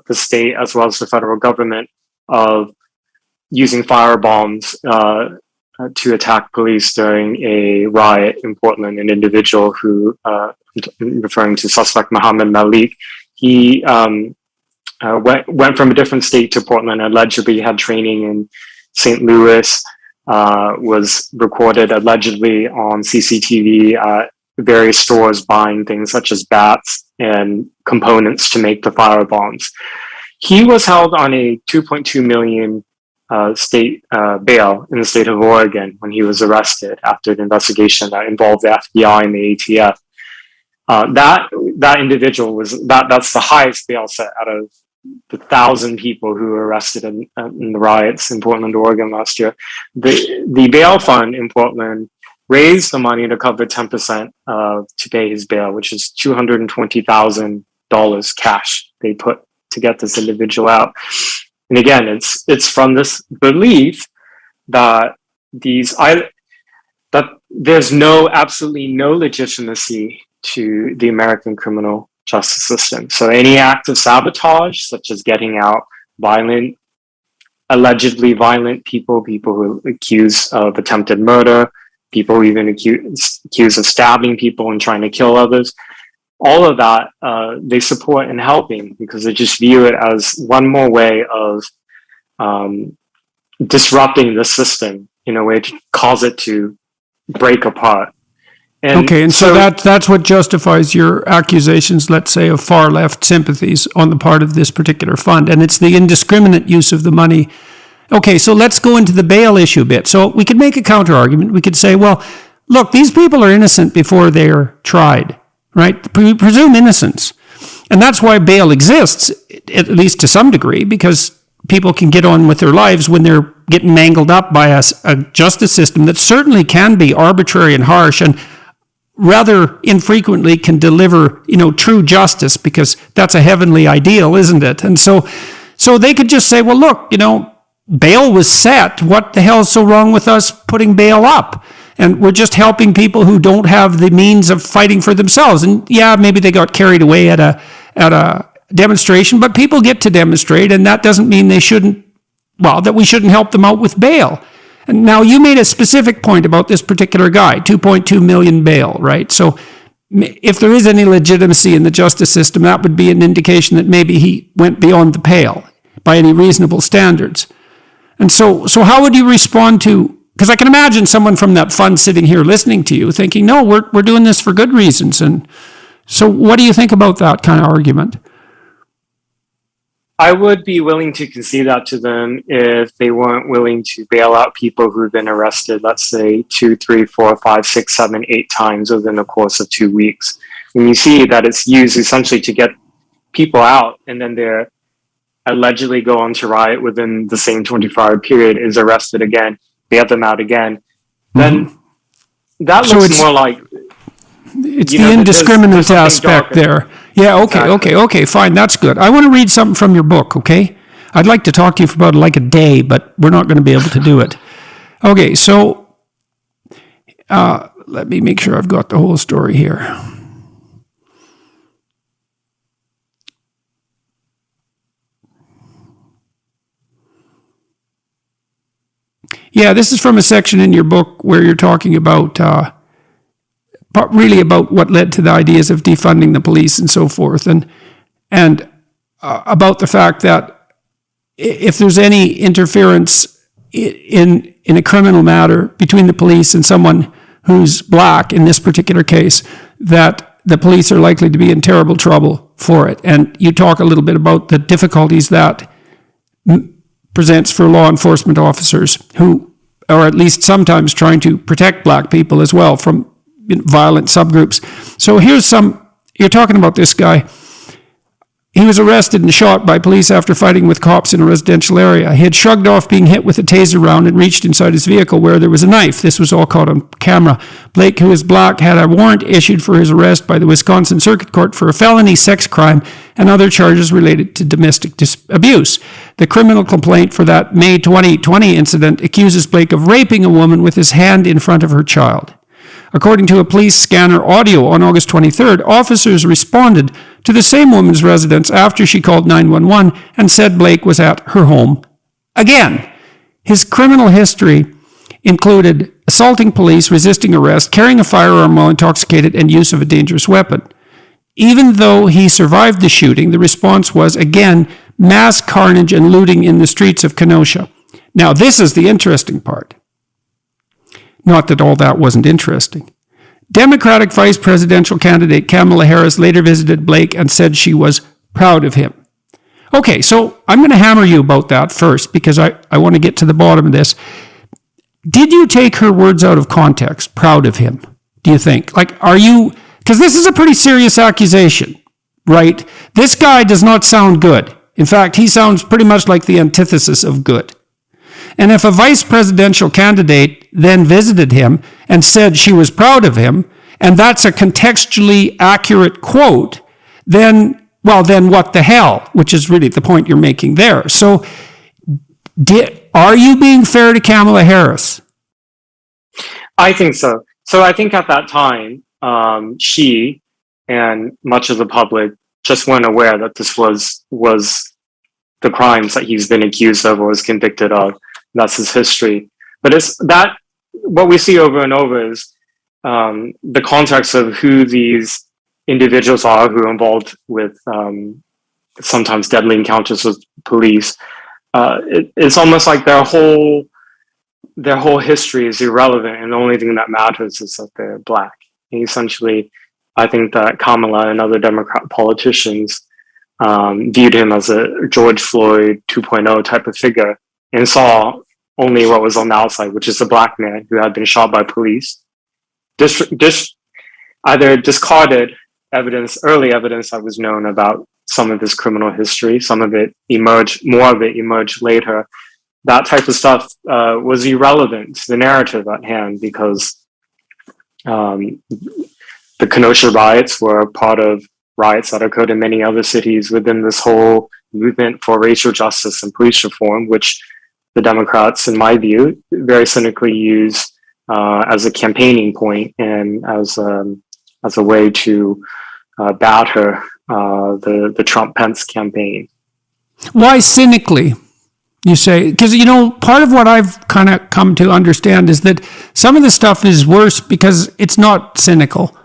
the state as well as the federal government of using firebombs to attack police during a riot in Portland. An individual who, referring to suspect Muhammad Malik, he went from a different state to Portland, allegedly had training in St. Louis, was recorded allegedly on CCTV at various stores buying things such as bats and components to make the firebombs. He was held on a $2.2 million state bail in the state of Oregon when he was arrested after an investigation that involved the FBI and the ATF. That individual that's the highest bail set out of the 1,000 people who were arrested in the riots in Portland, Oregon last year. The bail fund in Portland raised the money to cover 10% to pay his bail, which is $220,000 cash they put to get this individual out. And again, it's from this belief that there's absolutely no legitimacy to the American criminal justice system. So any act of sabotage, such as getting out allegedly violent people who are accused of attempted murder, people who even accused of stabbing people and trying to kill others, all of that they support in helping, because they just view it as one more way of disrupting the system in a way to cause it to break apart. And so that's what justifies your accusations, let's say, of far left sympathies on the part of this particular fund. And it's the indiscriminate use of the money. Okay, so let's go into the bail issue a bit. So we could make a counter argument. We could say, well, look, these people are innocent before they're tried, right? We presume innocence. And that's why bail exists, at least to some degree, because people can get on with their lives when they're getting mangled up by a justice system that certainly can be arbitrary and harsh and rather infrequently can deliver, true justice, because that's a heavenly ideal, isn't it? And so they could just say, well, look, bail was set. What the hell is so wrong with us putting bail up? And we're just helping people who don't have the means of fighting for themselves. And yeah, maybe they got carried away at a demonstration, but people get to demonstrate, and that doesn't mean that we shouldn't help them out with bail. And now you made a specific point about this particular guy, 2.2 million bail, right? So if there is any legitimacy in the justice system, that would be an indication that maybe he went beyond the pale by any reasonable standards. And so how would you respond to because I can imagine someone from that fund sitting here listening to you thinking, no, we're doing this for good reasons. And so what do you think about that kind of argument? I would be willing to concede that to them if they weren't willing to bail out people who've been arrested, let's say 2, 3, 4, 5, 6, 7, 8 times within the course of 2 weeks. When you see that it's used essentially to get people out and then they're allegedly go on to riot within the same 24-hour period, is arrested again, bail them out again, then that looks more like... It's the indiscriminate aspect there. Yeah, okay, exactly. Okay, fine, that's good. I want to read something from your book, okay? I'd like to talk to you for about like a day, but we're not going to be able to do it. Okay, so let me make sure I've got the whole story here. Yeah, this is from a section in your book where you're talking about... really about what led to the ideas of defunding the police and so forth, and about the fact that if there's any interference in a criminal matter between the police and someone who's black, in this particular case, that the police are likely to be in terrible trouble for it. And you talk a little bit about the difficulties that presents for law enforcement officers who are at least sometimes trying to protect black people as well from violent subgroups. So here's you're talking about this guy. He was arrested and shot by police after fighting with cops in a residential area. He had shrugged off being hit with a taser round and reached inside his vehicle where there was a knife. This was all caught on camera. Blake, who is black, had a warrant issued for his arrest by the Wisconsin Circuit Court for a felony sex crime and other charges related to domestic abuse. The criminal complaint for that May 2020 incident accuses Blake of raping a woman with his hand in front of her child. According to a police scanner audio on August 23rd, officers responded to the same woman's residence after she called 911 and said Blake was at her home again. His criminal history included assaulting police, resisting arrest, carrying a firearm while intoxicated, and use of a dangerous weapon. Even though he survived the shooting, the response was, again, mass carnage and looting in the streets of Kenosha. Now, this is the interesting part. Not that all that wasn't interesting. Democratic vice presidential candidate Kamala Harris later visited Blake and said she was proud of him. Okay, so I'm going to hammer you about that first because I want to get to the bottom of this. Did you take her words out of context, proud of him, do you think? Like, are you... Because this is a pretty serious accusation, right? This guy does not sound good. In fact, he sounds pretty much like the antithesis of good. And if a vice presidential candidate then visited him and said she was proud of him, and that's a contextually accurate quote, then what the hell? Which is really the point you're making there. So are you being fair to Kamala Harris? I think so. So I think at that time, she and much of the public just weren't aware that this was the crimes that he's been accused of or was convicted of. That's his history. But it's that what we see over and over is the context of who these individuals are who are involved with sometimes deadly encounters with police. It's almost like their whole history is irrelevant, and the only thing that matters is that they're black. And essentially, I think that Kamala and other Democrat politicians viewed him as a George Floyd 2.0 type of figure and saw only what was on the outside, which is a black man who had been shot by police. Either discarded early evidence that was known about some of his criminal history, more of it emerged later. That type of stuff was irrelevant to the narrative at hand because the Kenosha riots were part of riots that occurred in many other cities within this whole movement for racial justice and police reform, which the Democrats, in my view, very cynically use as a campaigning point and as a way to batter the Trump-Pence campaign. Why cynically, you say? Because, part of what I've kind of come to understand is that some of the stuff is worse because it's not cynical.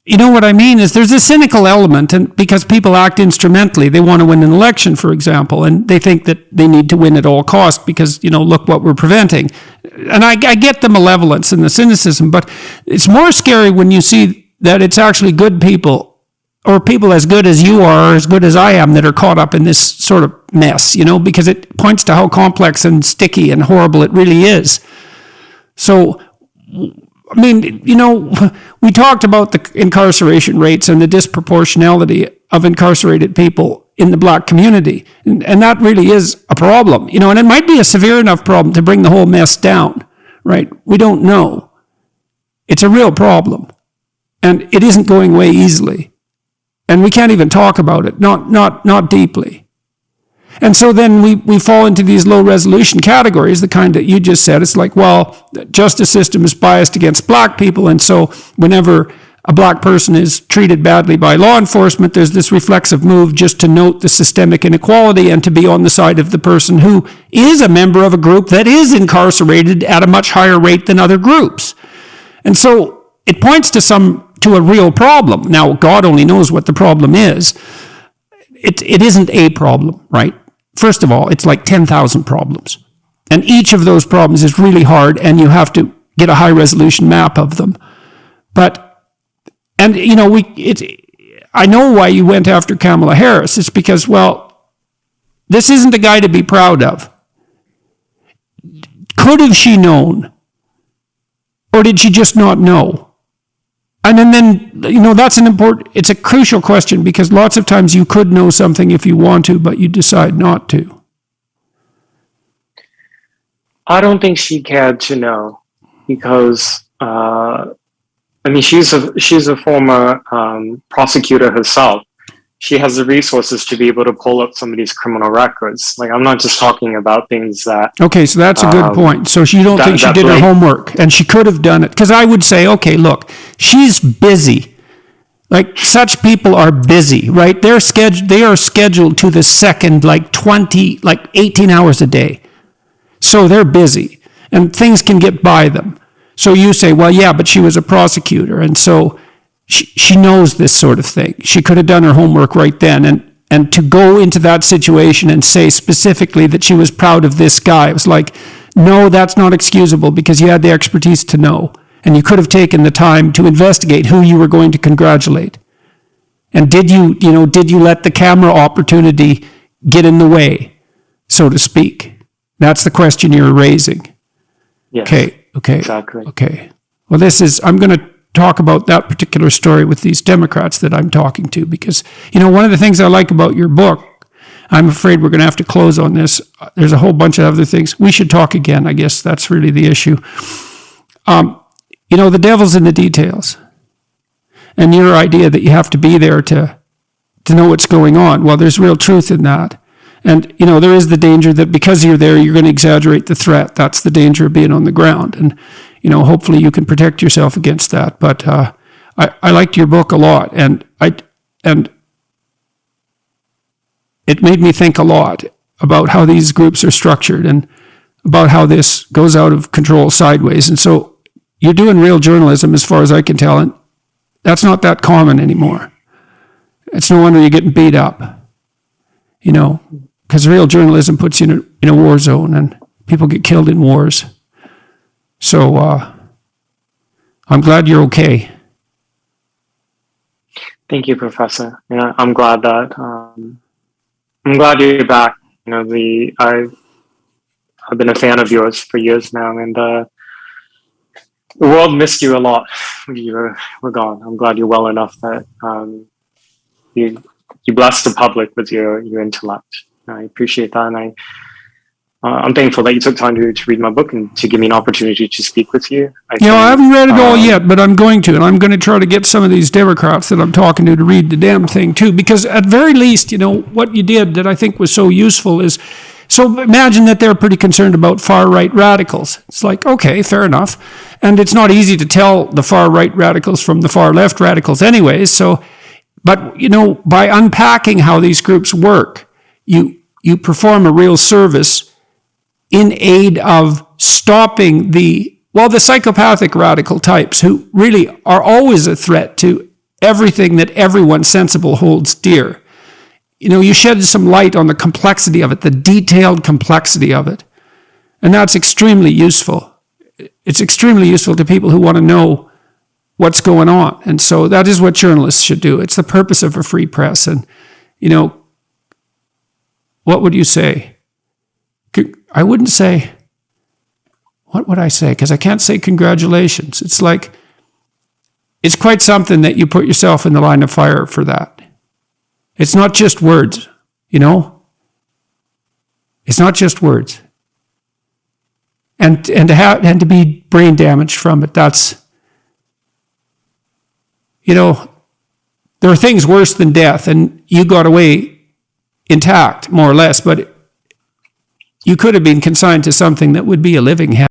you know what I mean is there's a cynical element, and because people act instrumentally, they want to win an election, for example, and they think that they need to win at all costs because, look what we're preventing. And I get the malevolence and the cynicism, but it's more scary when you see that it's actually good people, or people as good as you are, or as good as I am, that are caught up in this sort of mess, because it points to how complex and sticky and horrible it really is. So, I mean, we talked about the incarceration rates and the disproportionality of incarcerated people in the black community. And that really is a problem, and it might be a severe enough problem to bring the whole mess down, right? We don't know. It's a real problem. And it isn't going away easily. And we can't even talk about it, not deeply. And so then we fall into these low resolution categories, the kind that you just said. It's like, well, the justice system is biased against black people. And so whenever a black person is treated badly by law enforcement, there's this reflexive move just to note the systemic inequality and to be on the side of the person who is a member of a group that is incarcerated at a much higher rate than other groups. And so it points to a real problem. Now, God only knows what the problem is. It isn't a problem, right? First of all, it's like 10,000 problems. And each of those problems is really hard, and you have to get a high-resolution map of them. I know why you went after Kamala Harris. It's because, well, this isn't a guy to be proud of. Could have she known? Or did she just not know? And then, that's it's a crucial question, because lots of times you could know something if you want to, but you decide not to. I don't think she cared to know, because, she's a former prosecutor herself. She has the resources to be able to pull up some of these criminal records. Like, I'm not just talking about things that... Okay, so that's a good point. So you don't think she did her homework, and she could have done it. Because I would say, okay, look, she's busy. Like, such people are busy, right? They are scheduled to the second, 18 hours a day. So they're busy, and things can get by them. So you say, well, yeah, but she was a prosecutor, and so... She knows this sort of thing. She could have done her homework right then. And to go into that situation and say specifically that she was proud of this guy, it was like, no, that's not excusable, because you had the expertise to know. And you could have taken the time to investigate who you were going to congratulate. And did you let the camera opportunity get in the way, so to speak? That's the question you're raising. Yes, okay. Exactly. Okay. Well, I'm going to talk about that particular story with these Democrats that I'm talking to, because, one of the things I like about your book, I'm afraid we're going to have to close on this. There's a whole bunch of other things. We should talk again. I guess that's really the issue. The devil's in the details. And your idea that you have to be there to know what's going on. Well, there's real truth in that. And, there is the danger that because you're there, you're going to exaggerate the threat. That's the danger of being on the ground. And, hopefully you can protect yourself against that. But I liked your book a lot, and it made me think a lot about how these groups are structured and about how this goes out of control sideways. And so you're doing real journalism, as far as I can tell, and that's not that common anymore. It's no wonder you're getting beat up, because real journalism puts you in a war zone, and people get killed in wars. So I'm glad you're okay. Thank you, Professor. I'm glad that I'm glad you're back. I've been a fan of yours for years now, and the world missed you a lot when you were gone. I'm glad you're well enough that you blessed the public with your intellect. I appreciate that, and I'm thankful that you took time to read my book and to give me an opportunity to speak with you. I haven't read it all yet, but I'm going to. And I'm going to try to get some of these Democrats that I'm talking to read the damn thing too. Because at very least, what you did that I think was so useful is, so imagine that they're pretty concerned about far-right radicals. It's like, okay, fair enough. And it's not easy to tell the far-right radicals from the far-left radicals anyways. But by unpacking how these groups work, you perform a real service in aid of stopping the psychopathic radical types, who really are always a threat to everything that everyone sensible holds dear. You shed some light on the complexity of it, the detailed complexity of it. And that's extremely useful. It's extremely useful to people who want to know what's going on. And so that is what journalists should do. It's the purpose of a free press. And, what would you say? I wouldn't say, what would I say? Because I can't say congratulations. It's like, it's quite something that you put yourself in the line of fire for that. It's not just words, It's not just words. And to be brain damaged from it, that's, there are things worse than death, and you got away intact, more or less, but you could have been consigned to something that would be a living hell.